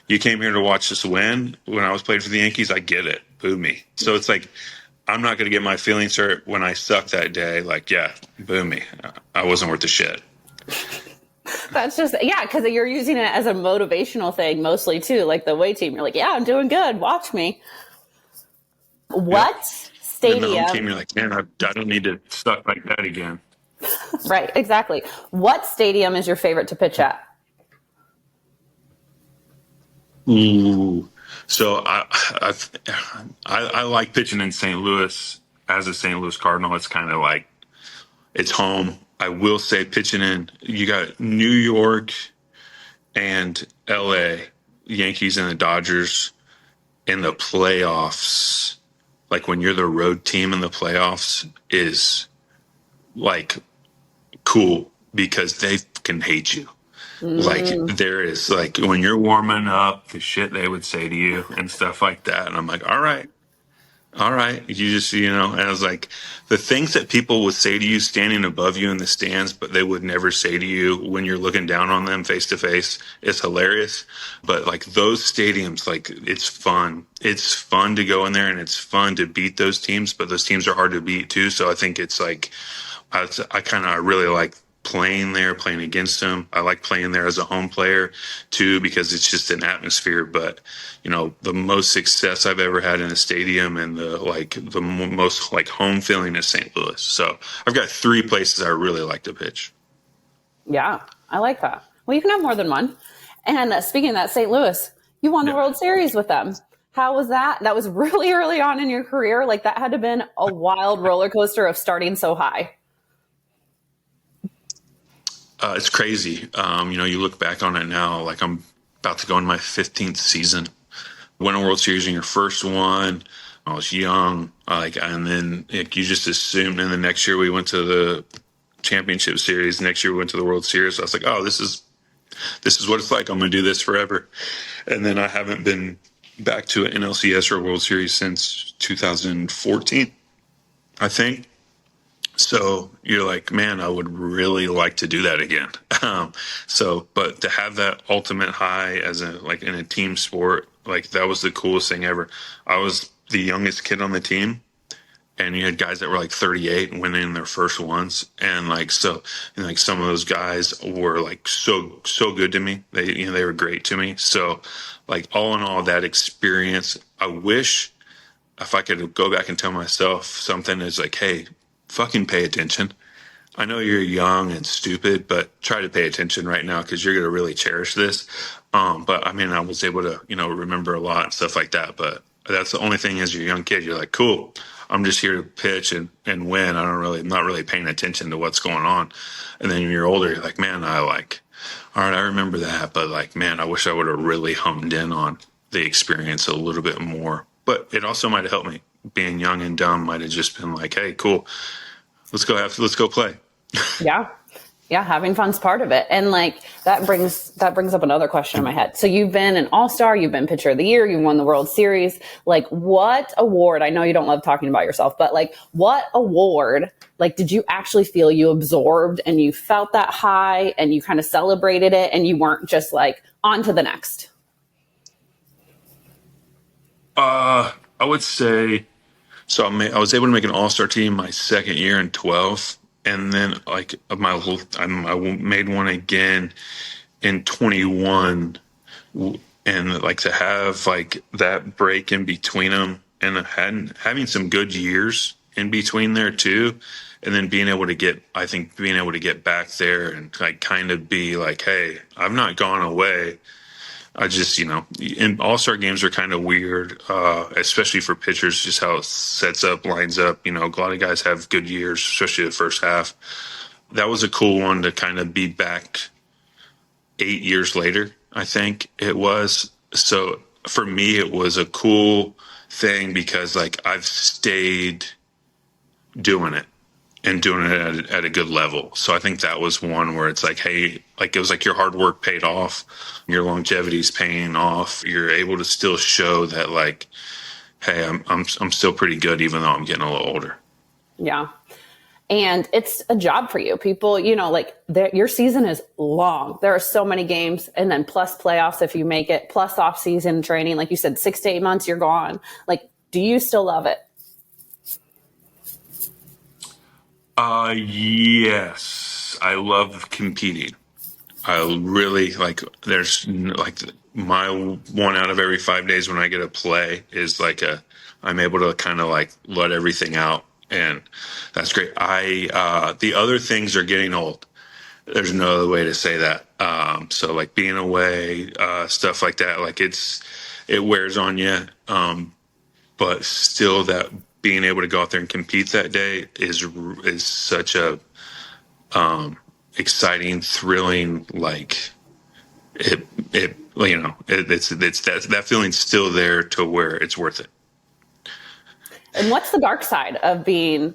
[SPEAKER 3] you came here to watch us win. When I was playing for the Yankees, I get it. Boo me. So it's like, I'm not going to get my feelings hurt when I suck that day. Like, yeah, boo me. I wasn't worth the shit.
[SPEAKER 1] That's just, because you're using it as a motivational thing mostly too. Like the away team, you're like, yeah, I'm doing good. Watch me. What stadium?
[SPEAKER 3] And the home team, you're like, man, I don't need to suck like that again.
[SPEAKER 1] Right, exactly. What stadium is your favorite to pitch at?
[SPEAKER 3] Ooh. So I like pitching in St. Louis as a St. Louis Cardinal. It's kind of like it's home. I will say pitching in, you got New York and LA, Yankees and the Dodgers in the playoffs. Like when you're the road team in the playoffs is like cool because they can hate you. Like there is like when you're warming up, the shit they would say to you and stuff like that. And I'm like, all right. You just, and I was like, the things that people would say to you standing above you in the stands, but they would never say to you when you're looking down on them face to face, is hilarious. But like those stadiums, like it's fun. It's fun to go in there and it's fun to beat those teams, but those teams are hard to beat too. So I think it's like, I really like playing there, playing against them. I like playing there as a home player too, because it's just an atmosphere. But, the most success I've ever had in a stadium and the most like home feeling is St. Louis. So I've got 3 places I really like to pitch.
[SPEAKER 1] Yeah, I like that. Well, you can have more than one. And speaking of that, St. Louis, you won the World Series with them. How was that? That was really early on in your career. Like that had to have been a wild roller coaster of starting so high.
[SPEAKER 3] It's crazy. You look back on it now, like I'm about to go in my 15th season. Win a World Series in your first one. I was young, and then you just assumed. And the next year we went to the championship series. Next year we went to the World Series. I was like, oh, this is what it's like. I'm going to do this forever. And then I haven't been back to an NLCS or a World Series since 2014, I think. So you're like, man, I would really like to do that again. But to have that ultimate high as like in a team sport, like that was the coolest thing ever. I was the youngest kid on the team, and you had guys that were like 38 and winning their first ones, and like some of those guys were like so good to me. They were great to me. So like all in all, that experience, I wish if I could go back and tell myself something is like, hey, fucking pay attention. I know you're young and stupid, but try to pay attention right now because you're going to really cherish this. But I mean, I was able to, remember a lot and stuff like that. But that's the only thing as you're a young kid, you're like, cool, I'm just here to pitch and win. I'm not really paying attention to what's going on. And then when you're older, you're like, man, all right, I remember that. But like, man, I wish I would have really honed in on the experience a little bit more. But it also might have helped me. Being young and dumb might have just been like, hey, cool, let's go play.
[SPEAKER 1] Yeah. Yeah. Having fun's part of it. And like, that brings up another question in my head. So you've been an all-star, you've been pitcher of the year, you won the World Series. Like, what award, I know you don't love talking about yourself, but like, what award, like, did you actually feel you absorbed and you felt that high and you kind of celebrated it and you weren't just like on to the next?
[SPEAKER 3] I would say, so I was able to make an all-star team my second year in 12. And then like I made one again in 21, and like to have like that break in between them, and having some good years in between there too. And then being able to get back there and like kind of be like, hey, I've not gone away. I just, and all-star games are kind of weird, especially for pitchers, just how it lines up. A lot of guys have good years, especially the first half. That was a cool one to kind of be back 8 years later, I think it was. So for me, it was a cool thing because like I've stayed doing it and doing it at a good level. So I think that was one where it's like, hey, like it was like your hard work paid off, your longevity's paying off. You're able to still show that like, hey, I'm still pretty good even though I'm getting a little older.
[SPEAKER 1] Yeah. And it's a job for you. People, like your season is long. There are so many games, and then plus playoffs if you make it, plus off season training. Like you said, 6 to 8 months, you're gone. Like, do you still love it?
[SPEAKER 3] Yes, I love competing. I really like, there's like my 1 out of every 5 days when I get a play is like I'm able to kind of like let everything out. And that's great. The other things are getting old. There's no other way to say that. So like being away, stuff like that, like it wears on you. But still that being able to go out there and compete that day is such a, exciting, thrilling, like it's that feeling's still there to where it's worth it.
[SPEAKER 1] And what's the dark side of being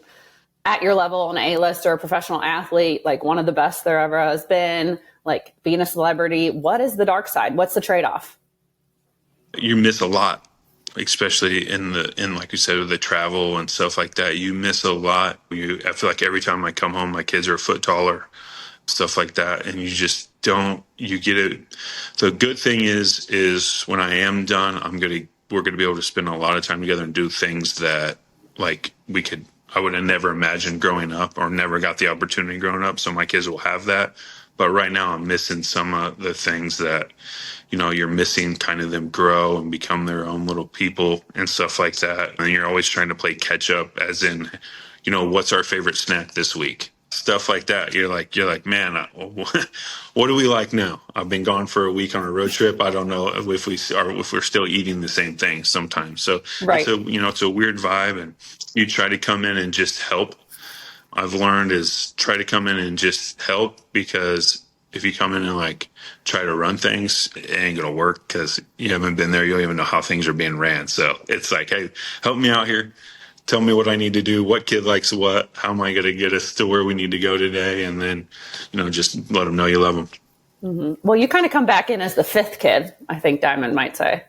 [SPEAKER 1] at your level, an A-list or a professional athlete, like one of the best there ever has been, like being a celebrity? What is the dark side? What's the trade-off?
[SPEAKER 3] You miss a lot, especially in like you said, with the travel and stuff like that. You miss a lot. I feel like every time I come home, my kids are a foot taller, stuff like that, and you just don't. You get it. The good thing is when I am done, we're gonna be able to spend a lot of time together and do things that like I would have never imagined growing up or never got the opportunity growing up. So my kids will have that. But right now I'm missing some of the things that, you're missing, kind of them grow and become their own little people and stuff like that. And you're always trying to play catch up as in, what's our favorite snack this week? Stuff like that. You're like, man, what do we like now? I've been gone for a week on a road trip. I don't know if we're still eating the same thing sometimes. So
[SPEAKER 1] right.
[SPEAKER 3] It's a weird vibe, and you try to come in and just help. I've learned is try to come in and just help, because if you come in and like try to run things, it ain't gonna work because you haven't been there. You don't even know how things are being ran. So it's like, hey, help me out here. Tell me what I need to do. What kid likes what? How am I going to get us to where we need to go today? And then, just let them know you love them.
[SPEAKER 1] Mm-hmm. Well, you kind of come back in as the fifth kid, I think Diamond might say.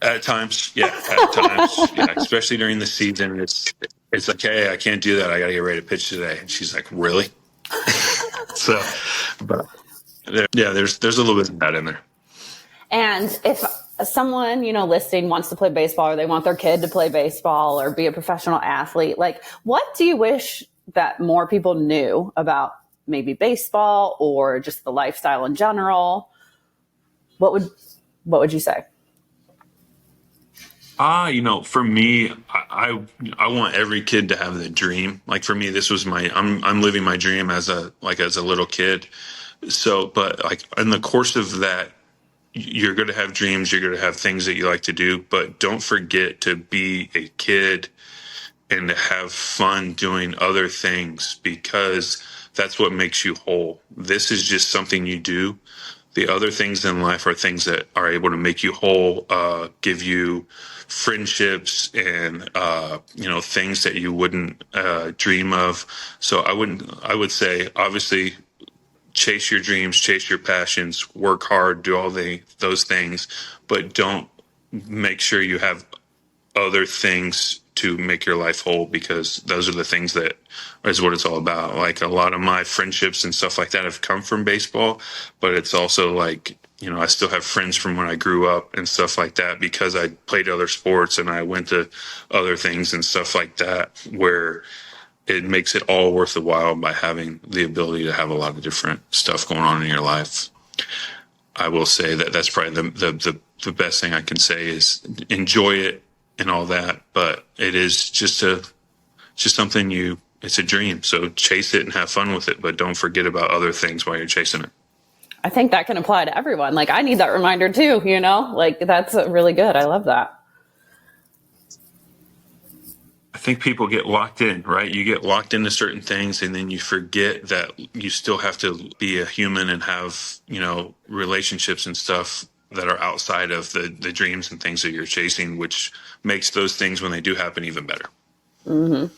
[SPEAKER 3] At times, yeah. At times, yeah. Especially during the season, it's like, hey, I can't do that. I got to get ready to pitch today. And she's like, really? So, but yeah, there's a little bit of that in there.
[SPEAKER 1] And if someone, listening wants to play baseball, or they want their kid to play baseball or be a professional athlete, like, what do you wish that more people knew about maybe baseball or just the lifestyle in general? What would you say?
[SPEAKER 3] For me, I want every kid to have the dream. Like for me, this was I'm living my dream as a little kid. So, but like in the course of that, you're going to have dreams, you're going to have things that you like to do, but don't forget to be a kid and to have fun doing other things, because that's what makes you whole. This is just something you do. The other things in life are things that are able to make you whole, give you friendships and, things that you wouldn't dream of. So I would say, obviously, chase your dreams, chase your passions, work hard, do all those things, but don't make sure you have other things to make your life whole, because those are the things that is what it's all about. Like a lot of my friendships and stuff like that have come from baseball, but it's also like, I still have friends from when I grew up and stuff like that, because I played other sports and I went to other things and stuff like that, where it makes it all worth the while by having the ability to have a lot of different stuff going on in your life. I will say that that's probably the best thing I can say is enjoy it and all that, but it is just something it's a dream. So chase it and have fun with it, but don't forget about other things while you're chasing it.
[SPEAKER 1] I think that can apply to everyone. Like, I need that reminder too, like that's really good. I love that.
[SPEAKER 3] I think people get locked in, right? You get locked into certain things and then you forget that you still have to be a human and have, relationships and stuff that are outside of the dreams and things that you're chasing, which makes those things when they do happen even better.
[SPEAKER 1] Mm-hmm.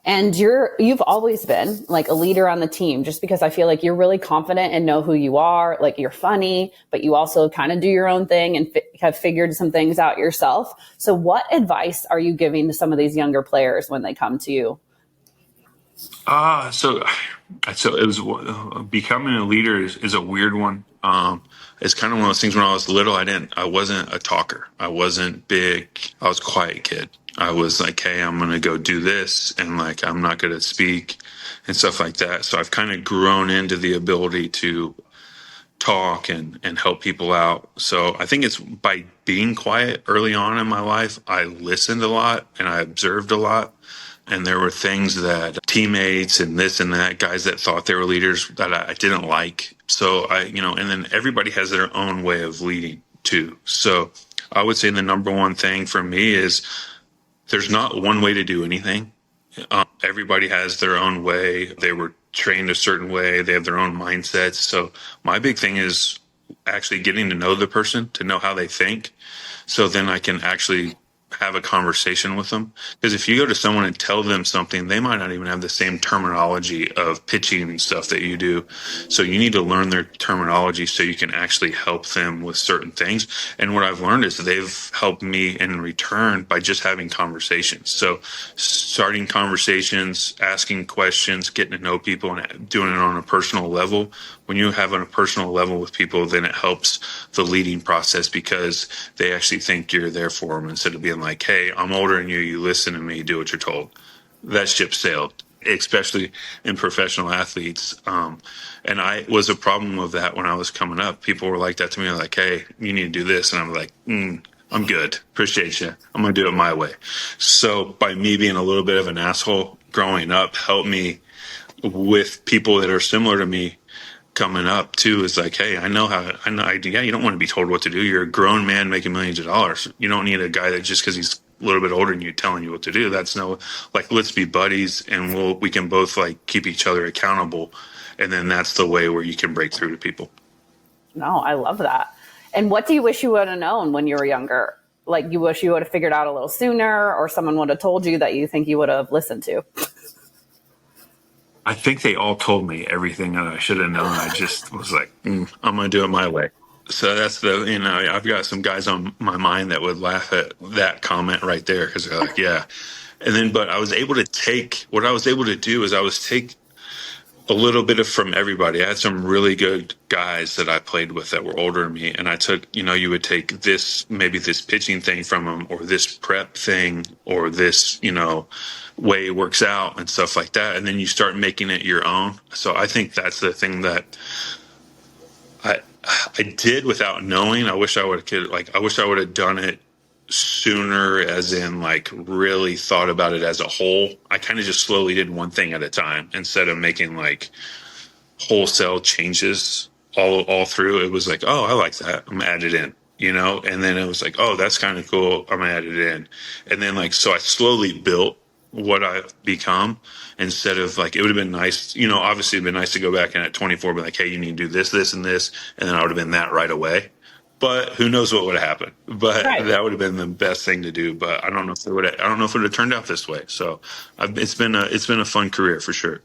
[SPEAKER 1] And you've always been like a leader on the team, just because I feel like you're really confident and know who you are. Like, you're funny, but you also kind of do your own thing and have figured some things out yourself. So what advice are you giving to some of these younger players when they come to you?
[SPEAKER 3] So it was becoming a leader is a weird one. It's kind of one of those things. When I was little, I wasn't a talker. I wasn't big. I was a quiet kid. I was like, hey, I'm going to go do this. And like, I'm not going to speak and stuff like that. So I've kind of grown into the ability to talk and help people out. So I think it's by being quiet early on in my life, I listened a lot and I observed a lot. And there were things that teammates and this and that, guys that thought they were leaders, that I didn't like. So and then everybody has their own way of leading too. So I would say the number one thing for me is there's not one way to do anything. Everybody has their own way. They were trained a certain way. They have their own mindsets. So my big thing is actually getting to know the person, to know how they think. So then I can actually have a conversation with them. Because if you go to someone and tell them something, they might not even have the same terminology of pitching and stuff that you do. So you need to learn their terminology so you can actually help them with certain things. And what I've learned is they've helped me in return by just having conversations. So starting conversations, asking questions, getting to know people, and doing it on a personal level. When you have on a personal level with people, then it helps the leading process, because they actually think you're there for them, instead of being like, hey, I'm older than you, you listen to me, do what you're told. That ship sailed, especially in professional athletes. And I was a problem with that when I was coming up. People were like that to me, like, hey, you need to do this. And I'm like, I'm good. Appreciate you. I'm going to do it my way. So by me being a little bit of an asshole growing up, helped me with people that are similar to me coming up too. Is like, hey, you don't want to be told what to do. You're a grown man making millions of dollars. You don't need a guy that just because he's a little bit older than you telling you what to do. That's let's be buddies, and we can both like keep each other accountable. And then that's the way where you can break through to people.
[SPEAKER 1] No, I love that. And what do you wish you would have known when you were younger? Like, you wish you would have figured out a little sooner, or someone would have told you that you think you would have listened to?
[SPEAKER 3] I think they all told me everything that I should have known. I just was like, I'm going to do it my way. So that's I've got some guys on my mind that would laugh at that comment right there, because they're like, yeah, And then, but I was able to take, what I was able to do is I was take a little bit of from everybody. I had some really good guys that I played with that were older than me. And I took, you would take this, maybe this pitching thing from them, or this prep thing, or this, way it works out and stuff like that. And then you start making it your own. So I think that's the thing that I did without knowing. I wish I would have done it sooner, as in like really thought about it as a whole. I kind of just slowly did one thing at a time instead of making like wholesale changes all through. It was like, oh, I like that, I'm gonna add it in, and then it was like, oh, that's kind of cool, I'm gonna add it in. And then like, so I slowly built what I've become, instead of like, it would have been nice, obviously it'd been nice to go back and at 24 be like, hey, you need to do this, this, and this, and then I would have been that right away. But who knows what would have happened? But right. That would have been the best thing to do. But I don't know if it would have turned out this way. So it's been a fun career for sure.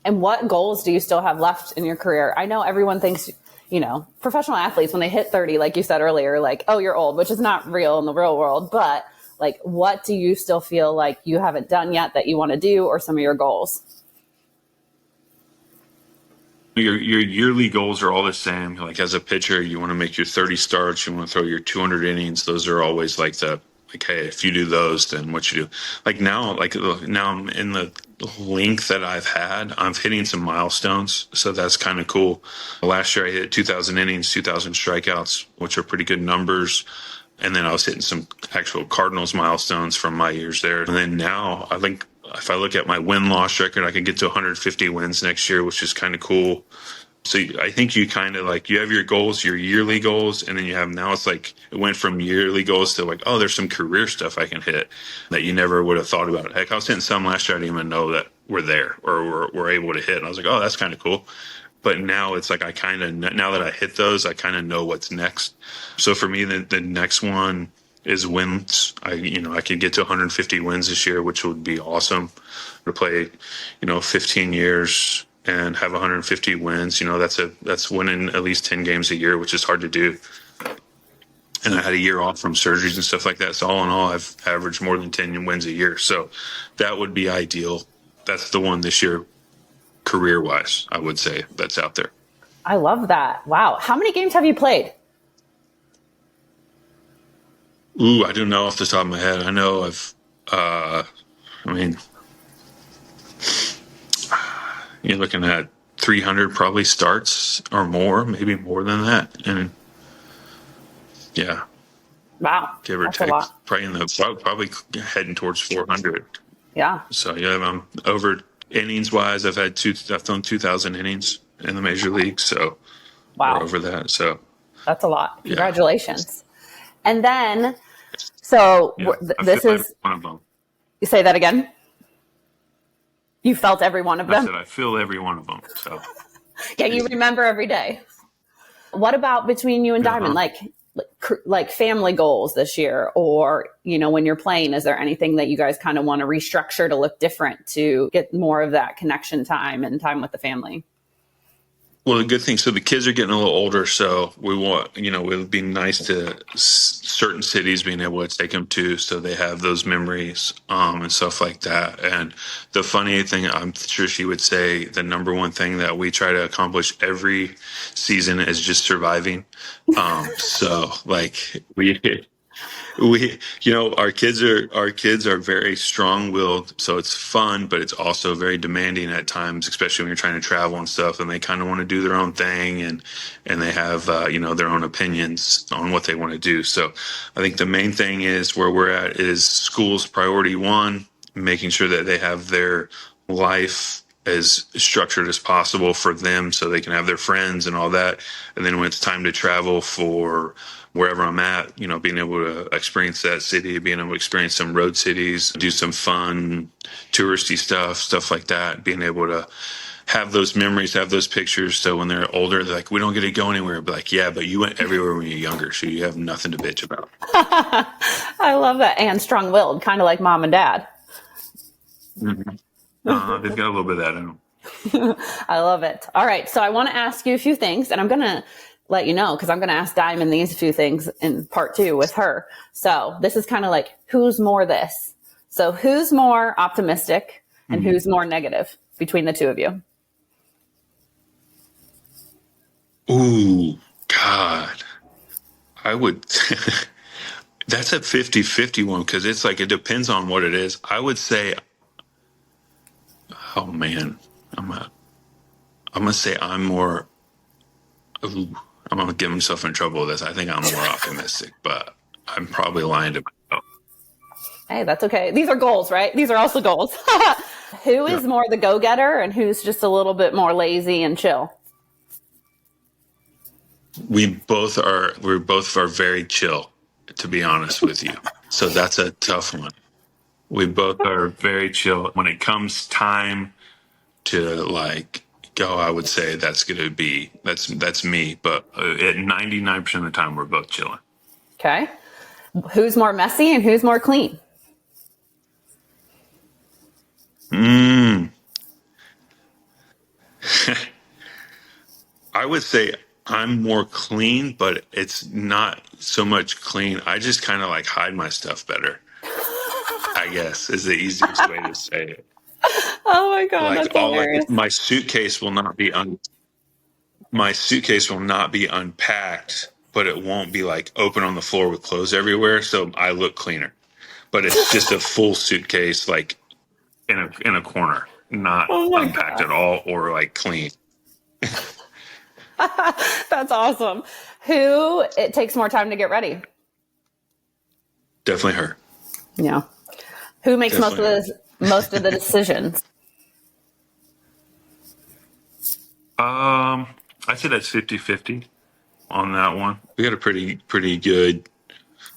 [SPEAKER 1] And what goals do you still have left in your career? I know everyone thinks, professional athletes, when they hit 30, like you said earlier, like, oh, you're old, which is not real in the real world. But like, what do you still feel like you haven't done yet that you want to do, or some of your goals?
[SPEAKER 3] Your yearly goals are all the same. Like as a pitcher, you want to make your 30 starts, you want to throw your 200 innings. Those are always like hey, if you do those, then what you do. Now I'm in the length that I've had, I'm hitting some milestones. So that's kind of cool. Last year I hit 2,000 innings, 2,000 strikeouts, which are pretty good numbers. And then I was hitting some actual Cardinals milestones from my years there. And then now I think if I look at my win-loss record, I can get to 150 wins next year, which is kind of cool. So I think you kind of like, you have your goals, your yearly goals, and then you have, now it's like, it went from yearly goals to like, oh, there's some career stuff I can hit that you never would have thought about. Heck, I was hitting some last year I didn't even know that were there or were able to hit. And I was like, oh, that's kind of cool. But now it's like, now that I hit those, I kind of know what's next. So for me, the next one is wins. I could get to 150 wins this year, which would be awesome. To play, 15 years and have 150 wins, that's winning at least 10 games a year, which is hard to do. And I had a year off from surgeries and stuff like that. So all in all, I've averaged more than 10 wins a year. So that would be ideal. That's the one this year, career-wise, I would say, that's out there.
[SPEAKER 1] I love that. Wow. How many games have you played?
[SPEAKER 3] Ooh, I don't know off the top of my head. I know you're looking at 300 probably starts or more, maybe more than that. And yeah.
[SPEAKER 1] Wow.
[SPEAKER 3] Give or take. Probably heading towards 400.
[SPEAKER 1] Yeah.
[SPEAKER 3] So yeah, I'm over innings wise. I've thrown 2,000 innings in the major league. So
[SPEAKER 1] wow.
[SPEAKER 3] We're over that. So
[SPEAKER 1] that's a lot. Congratulations. Yeah. And then, so this is
[SPEAKER 3] one of them.
[SPEAKER 1] You say that again? You felt every one of them?
[SPEAKER 3] I said I feel every one of them. So
[SPEAKER 1] yeah, you remember every day. What about between you and Diamond? Like family goals this year, or, when you're playing, is there anything that you guys kind of want to restructure to look different to get more of that connection time and time with the family?
[SPEAKER 3] Well, the good thing, so the kids are getting a little older, so we want, it would be nice to certain cities being able to take them to, so they have those memories and stuff like that. And the funny thing, I'm sure she would say, the number one thing that we try to accomplish every season is just surviving. So like our kids are very strong-willed, so it's fun, but it's also very demanding at times, especially when you're trying to travel and stuff, and they kind of want to do their own thing, and they have their own opinions on what they want to do. So I think the main thing is where we're at is school's priority one, making sure that they have their life as structured as possible for them so they can have their friends and all that. And then when it's time to travel for wherever I'm at, being able to experience that city, being able to experience some road cities, do some fun touristy stuff like that, being able to have those memories, have those pictures. So when they're older, they're like, we don't get to go anywhere. But like, yeah, but you went everywhere when you're younger, so you have nothing to bitch about.
[SPEAKER 1] I love that. And strong-willed, kind of like mom and dad.
[SPEAKER 3] Mm-hmm. They've got a little bit of that in them.
[SPEAKER 1] I love it. All right. So I want to ask you a few things, and I'm going to let you know, because I'm going to ask Diamond these few things in part 2 with her. So this is kind of like, who's more this? So who's more optimistic and who's more negative between the two of you?
[SPEAKER 3] Ooh, God. I would, that's a 50-50 one because it's like, it depends on what it is. I would say, oh man, I'm gonna say I'm more, ooh, I'm gonna get myself in trouble with this. I think I'm more optimistic, but I'm probably lying to myself.
[SPEAKER 1] Hey, that's okay. These are goals, right? These are also goals. Who is more the go-getter and who's just a little bit more lazy and chill?
[SPEAKER 3] We both are very chill, to be honest with you. So that's a tough one. We both are very chill. When it comes time to like go, I would say that's me. But at 99% of the time, we're both chilling.
[SPEAKER 1] Okay. Who's more messy and who's more clean?
[SPEAKER 3] I would say I'm more clean, but it's not so much clean. I just kind of like hide my stuff better, I guess, is the easiest way to say it.
[SPEAKER 1] Oh my God,
[SPEAKER 3] Like
[SPEAKER 1] that's hilarious.
[SPEAKER 3] my suitcase will not be unpacked, but it won't be like open on the floor with clothes everywhere. So I look cleaner, but it's just a full suitcase, like in a corner, not
[SPEAKER 1] Oh my
[SPEAKER 3] unpacked
[SPEAKER 1] God.
[SPEAKER 3] at all or like clean.
[SPEAKER 1] That's awesome. Who it takes more time to get ready?
[SPEAKER 3] Definitely her.
[SPEAKER 1] Yeah. Who makes
[SPEAKER 3] Definitely.
[SPEAKER 1] most of the decisions?
[SPEAKER 3] I'd say that's 50-50 on that one. We got a pretty good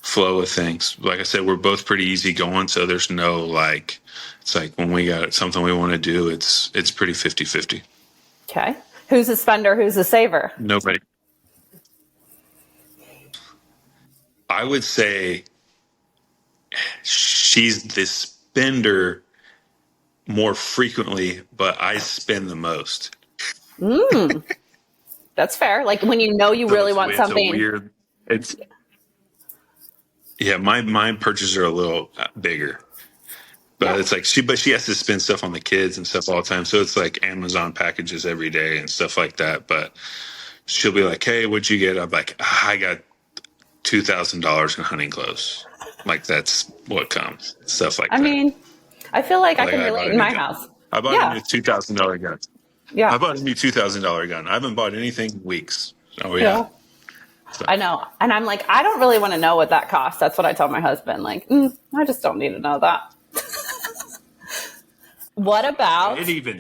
[SPEAKER 3] flow of things. Like I said, we're both pretty easy going, so there's no like, it's like when we got something we want to do, it's pretty 50-50.
[SPEAKER 1] Okay. Who's a spender? Who's a saver?
[SPEAKER 3] Nobody. I would say she's the spender more frequently, but I spend the most.
[SPEAKER 1] That's fair. Like when you know you
[SPEAKER 3] So
[SPEAKER 1] really want something.
[SPEAKER 3] It's yeah, my purchases are a little bigger. But it's like she has to spend stuff on the kids and stuff all the time. So it's like Amazon packages every day and stuff like that. But she'll be like, "Hey, what'd you get?" I'm like, "I got $2,000 in hunting clothes." Like that's what comes. Stuff like
[SPEAKER 1] I
[SPEAKER 3] that.
[SPEAKER 1] mean, I feel like I can
[SPEAKER 3] I bought
[SPEAKER 1] relate
[SPEAKER 3] a
[SPEAKER 1] in
[SPEAKER 3] new
[SPEAKER 1] my
[SPEAKER 3] gun.
[SPEAKER 1] house.
[SPEAKER 3] I bought a new $2,000 gun.
[SPEAKER 1] Yeah.
[SPEAKER 3] I bought a new $2,000 gun. I haven't bought anything in weeks. Oh
[SPEAKER 1] Yeah.
[SPEAKER 3] yeah. So,
[SPEAKER 1] I know. And I'm like, I don't really want to know what that costs. That's what I tell my husband. Like, I just don't need to know that. What about
[SPEAKER 3] it even.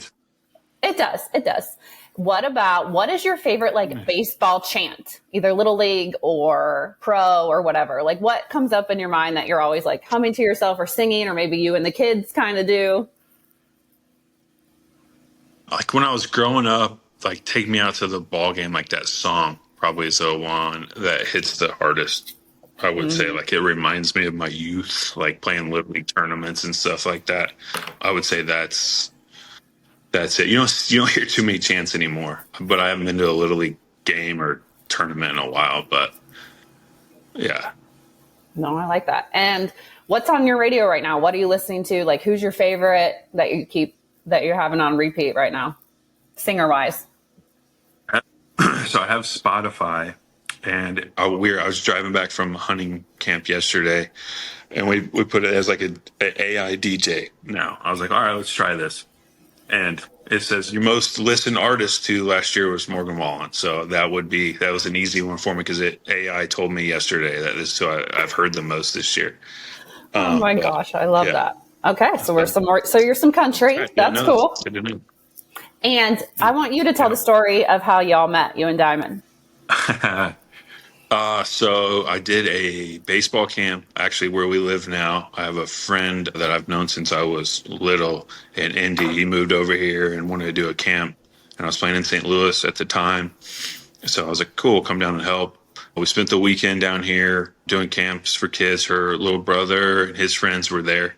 [SPEAKER 1] it does. It does. What is your favorite like baseball chant? Either little league or pro or whatever. Like what comes up in your mind that you're always like humming to yourself or singing, or maybe you and the kids kind of do?
[SPEAKER 3] Like when I was growing up, like Take Me Out to the Ball Game, like that song probably is the one that hits the hardest. I would say like it reminds me of my youth, like playing little league tournaments and stuff like that. I would say that's it. You don't hear too many chants anymore, but I haven't been to a little league game or tournament in a while. But yeah,
[SPEAKER 1] No, I like that. And what's on your radio right now? What are you listening to? Like who's your favorite that you're having on repeat right now? Singer wise.
[SPEAKER 3] so I have Spotify, and I was driving back from hunting camp yesterday, and we put it as like a AI DJ. Now I was like, all right, let's try this, and it says your most listened artist to last year was Morgan Wallen. So that was an easy one for me because AI told me yesterday that this. So I've heard the most this year.
[SPEAKER 1] Oh my gosh, I love
[SPEAKER 3] yeah.
[SPEAKER 1] that. Okay, so we're some more. So you're some country.
[SPEAKER 3] Right,
[SPEAKER 1] That's cool.
[SPEAKER 3] Good to know.
[SPEAKER 1] And I want you to tell the story of how y'all met, you and Diamond.
[SPEAKER 3] So I did a baseball camp, actually where we live now. I have a friend that I've known since I was little in Indy. He moved over here and wanted to do a camp, and I was playing in St. Louis at the time. So I was like, cool, come down and help. We spent the weekend down here doing camps for kids. Her little brother and his friends were there.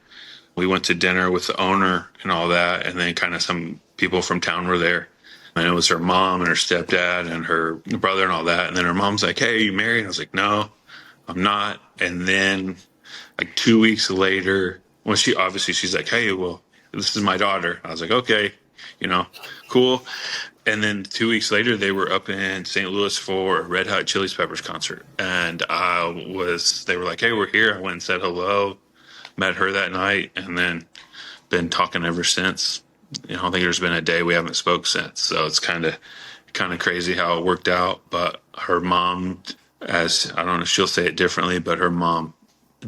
[SPEAKER 3] We went to dinner with the owner and all that, and then kind of some people from town were there. And it was her mom and her stepdad and her brother and all that. And then her mom's like, "Hey, are you married?" I was like, "No, I'm not." And then like 2 weeks later, well, she's like, hey, well, this is my daughter. I was like, okay, cool. And then 2 weeks later, they were up in St. Louis for a Red Hot Chili Peppers concert. And they were like, hey, we're here. I went and said hello, met her that night, and then been talking ever since. I don't think there's been a day we haven't spoke since. So it's kind of crazy how it worked out. But her mom, as I don't know, she'll say it differently, but her mom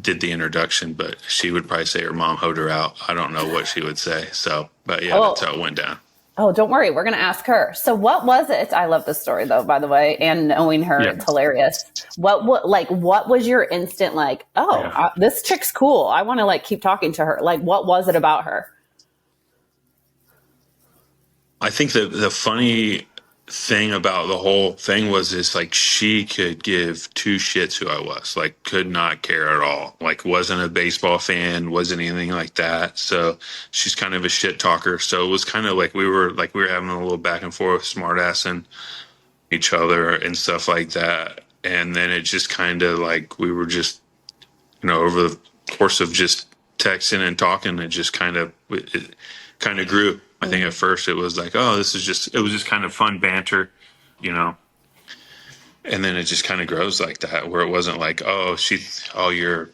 [SPEAKER 3] did the introduction, but she would probably say her mom hoed her out. I don't know what she would say. So, but yeah, that's how it went down.
[SPEAKER 1] Oh, don't worry. We're going to ask her. So what was it? I love this story though, by the way, and knowing her, it's hilarious. What was your instant this chick's cool. I want to keep talking to her. What was it about her?
[SPEAKER 3] I think the funny thing about the whole thing was she could give two shits who I was, could not care at all, wasn't a baseball fan, wasn't anything like that. So she's kind of a shit talker. So it was kind of we were having a little back and forth, smart assing each other and stuff like that. And then it just kind of we were just, over the course of just texting and talking, it just kind of grew. I think at first it was it was just kind of fun banter, and then it just kind of grows like that, where it wasn't you're a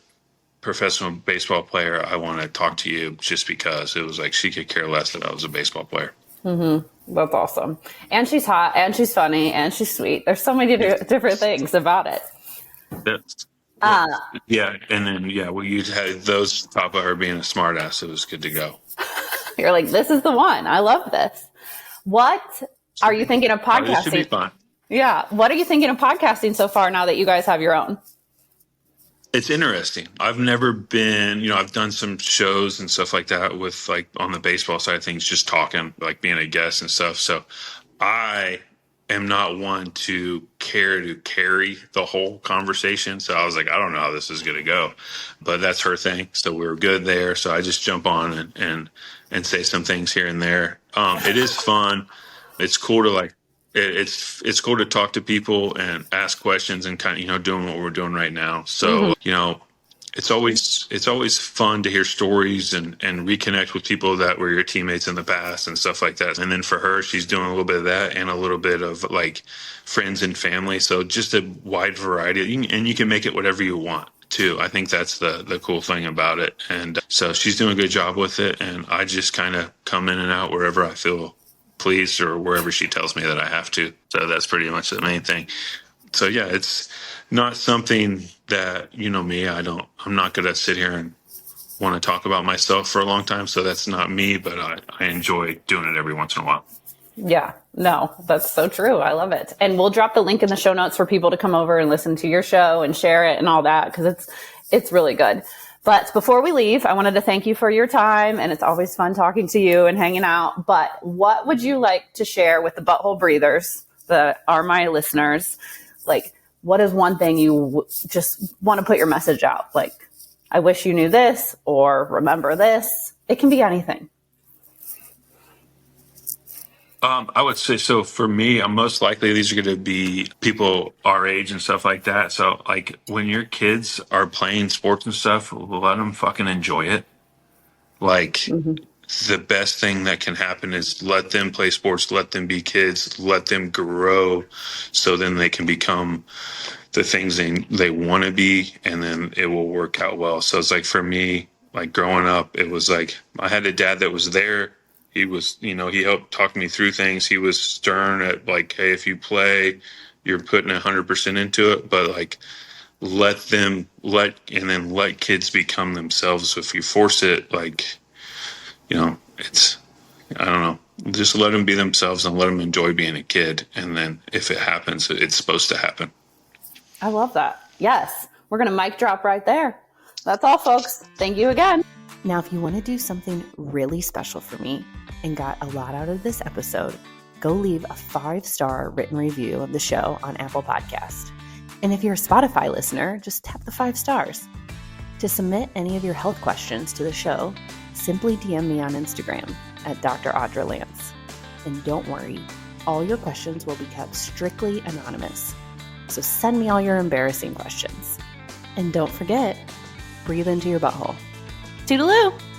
[SPEAKER 3] professional baseball player, I want to talk to you just because. It was she could care less that I was a baseball player.
[SPEAKER 1] Mm-hmm. That's awesome. And she's hot, and she's funny, and she's sweet. There's so many different things about it.
[SPEAKER 3] Yeah. And then, you had those top of her being a smart ass. It was good to go.
[SPEAKER 1] You're like, this is the one. I love this. What are you thinking of podcasting?
[SPEAKER 3] This should be fun.
[SPEAKER 1] Yeah. What are you thinking of podcasting so far now that you guys have your own?
[SPEAKER 3] It's interesting. I've never been, I've done some shows and stuff like that with on the baseball side of things, just talking, being a guest and stuff. So I am not one to carry the whole conversation. So I was like, I don't know how this is going to go, but that's her thing. So we were good there. So I just jump on and say some things here and there. It is fun. It's cool to it's cool to talk to people and ask questions and kind of, doing what we're doing right now. So, it's always fun to hear stories and reconnect with people that were your teammates in the past and stuff like that. And then for her, she's doing a little bit of that and a little bit of friends and family. So just a wide variety, and you can make it whatever you want too. I think that's the cool thing about it. And so she's doing a good job with it. And I just kind of come in and out wherever I feel pleased or wherever she tells me that I have to. So that's pretty much the main thing. So yeah, it's not something that, me, I'm not going to sit here and want to talk about myself for a long time. So that's not me, but I enjoy doing it every once in a while.
[SPEAKER 1] Yeah, no, that's so true. I love it. And we'll drop the link in the show notes for people to come over and listen to your show and share it and all that, because it's really good. But before we leave, I wanted to thank you for your time, and it's always fun talking to you and hanging out. But what would you like to share with the butthole breathers that are my listeners? What is one thing you just want to put your message out? I wish you knew this, or remember this. It can be anything.
[SPEAKER 3] I would say, so for me, I'm most likely these are going to be people our age and stuff like that. So when your kids are playing sports and stuff, let them fucking enjoy it. The best thing that can happen is let them play sports, let them be kids, let them grow, so then they can become the things they want to be, and then it will work out well. So it's for me, growing up, it was I had a dad that was there. He was, he helped talk me through things. He was stern at hey, if you play, you're putting 100% into it, but let kids become themselves. So if you force it, it's, I don't know, just let them be themselves and let them enjoy being a kid. And then if it happens, it's supposed to happen.
[SPEAKER 1] I love that. Yes. We're going to mic drop right there. That's all, folks. Thank you again. Now, if you want to do something really special for me and got a lot out of this episode, go leave a 5-star written review of the show on Apple Podcast. And if you're a Spotify listener, just tap the 5 stars. To submit any of your health questions to the show, simply DM me on Instagram at Dr. Audra Lance. And don't worry, all your questions will be kept strictly anonymous. So send me all your embarrassing questions. And don't forget, breathe into your butthole.
[SPEAKER 2] Toodaloo.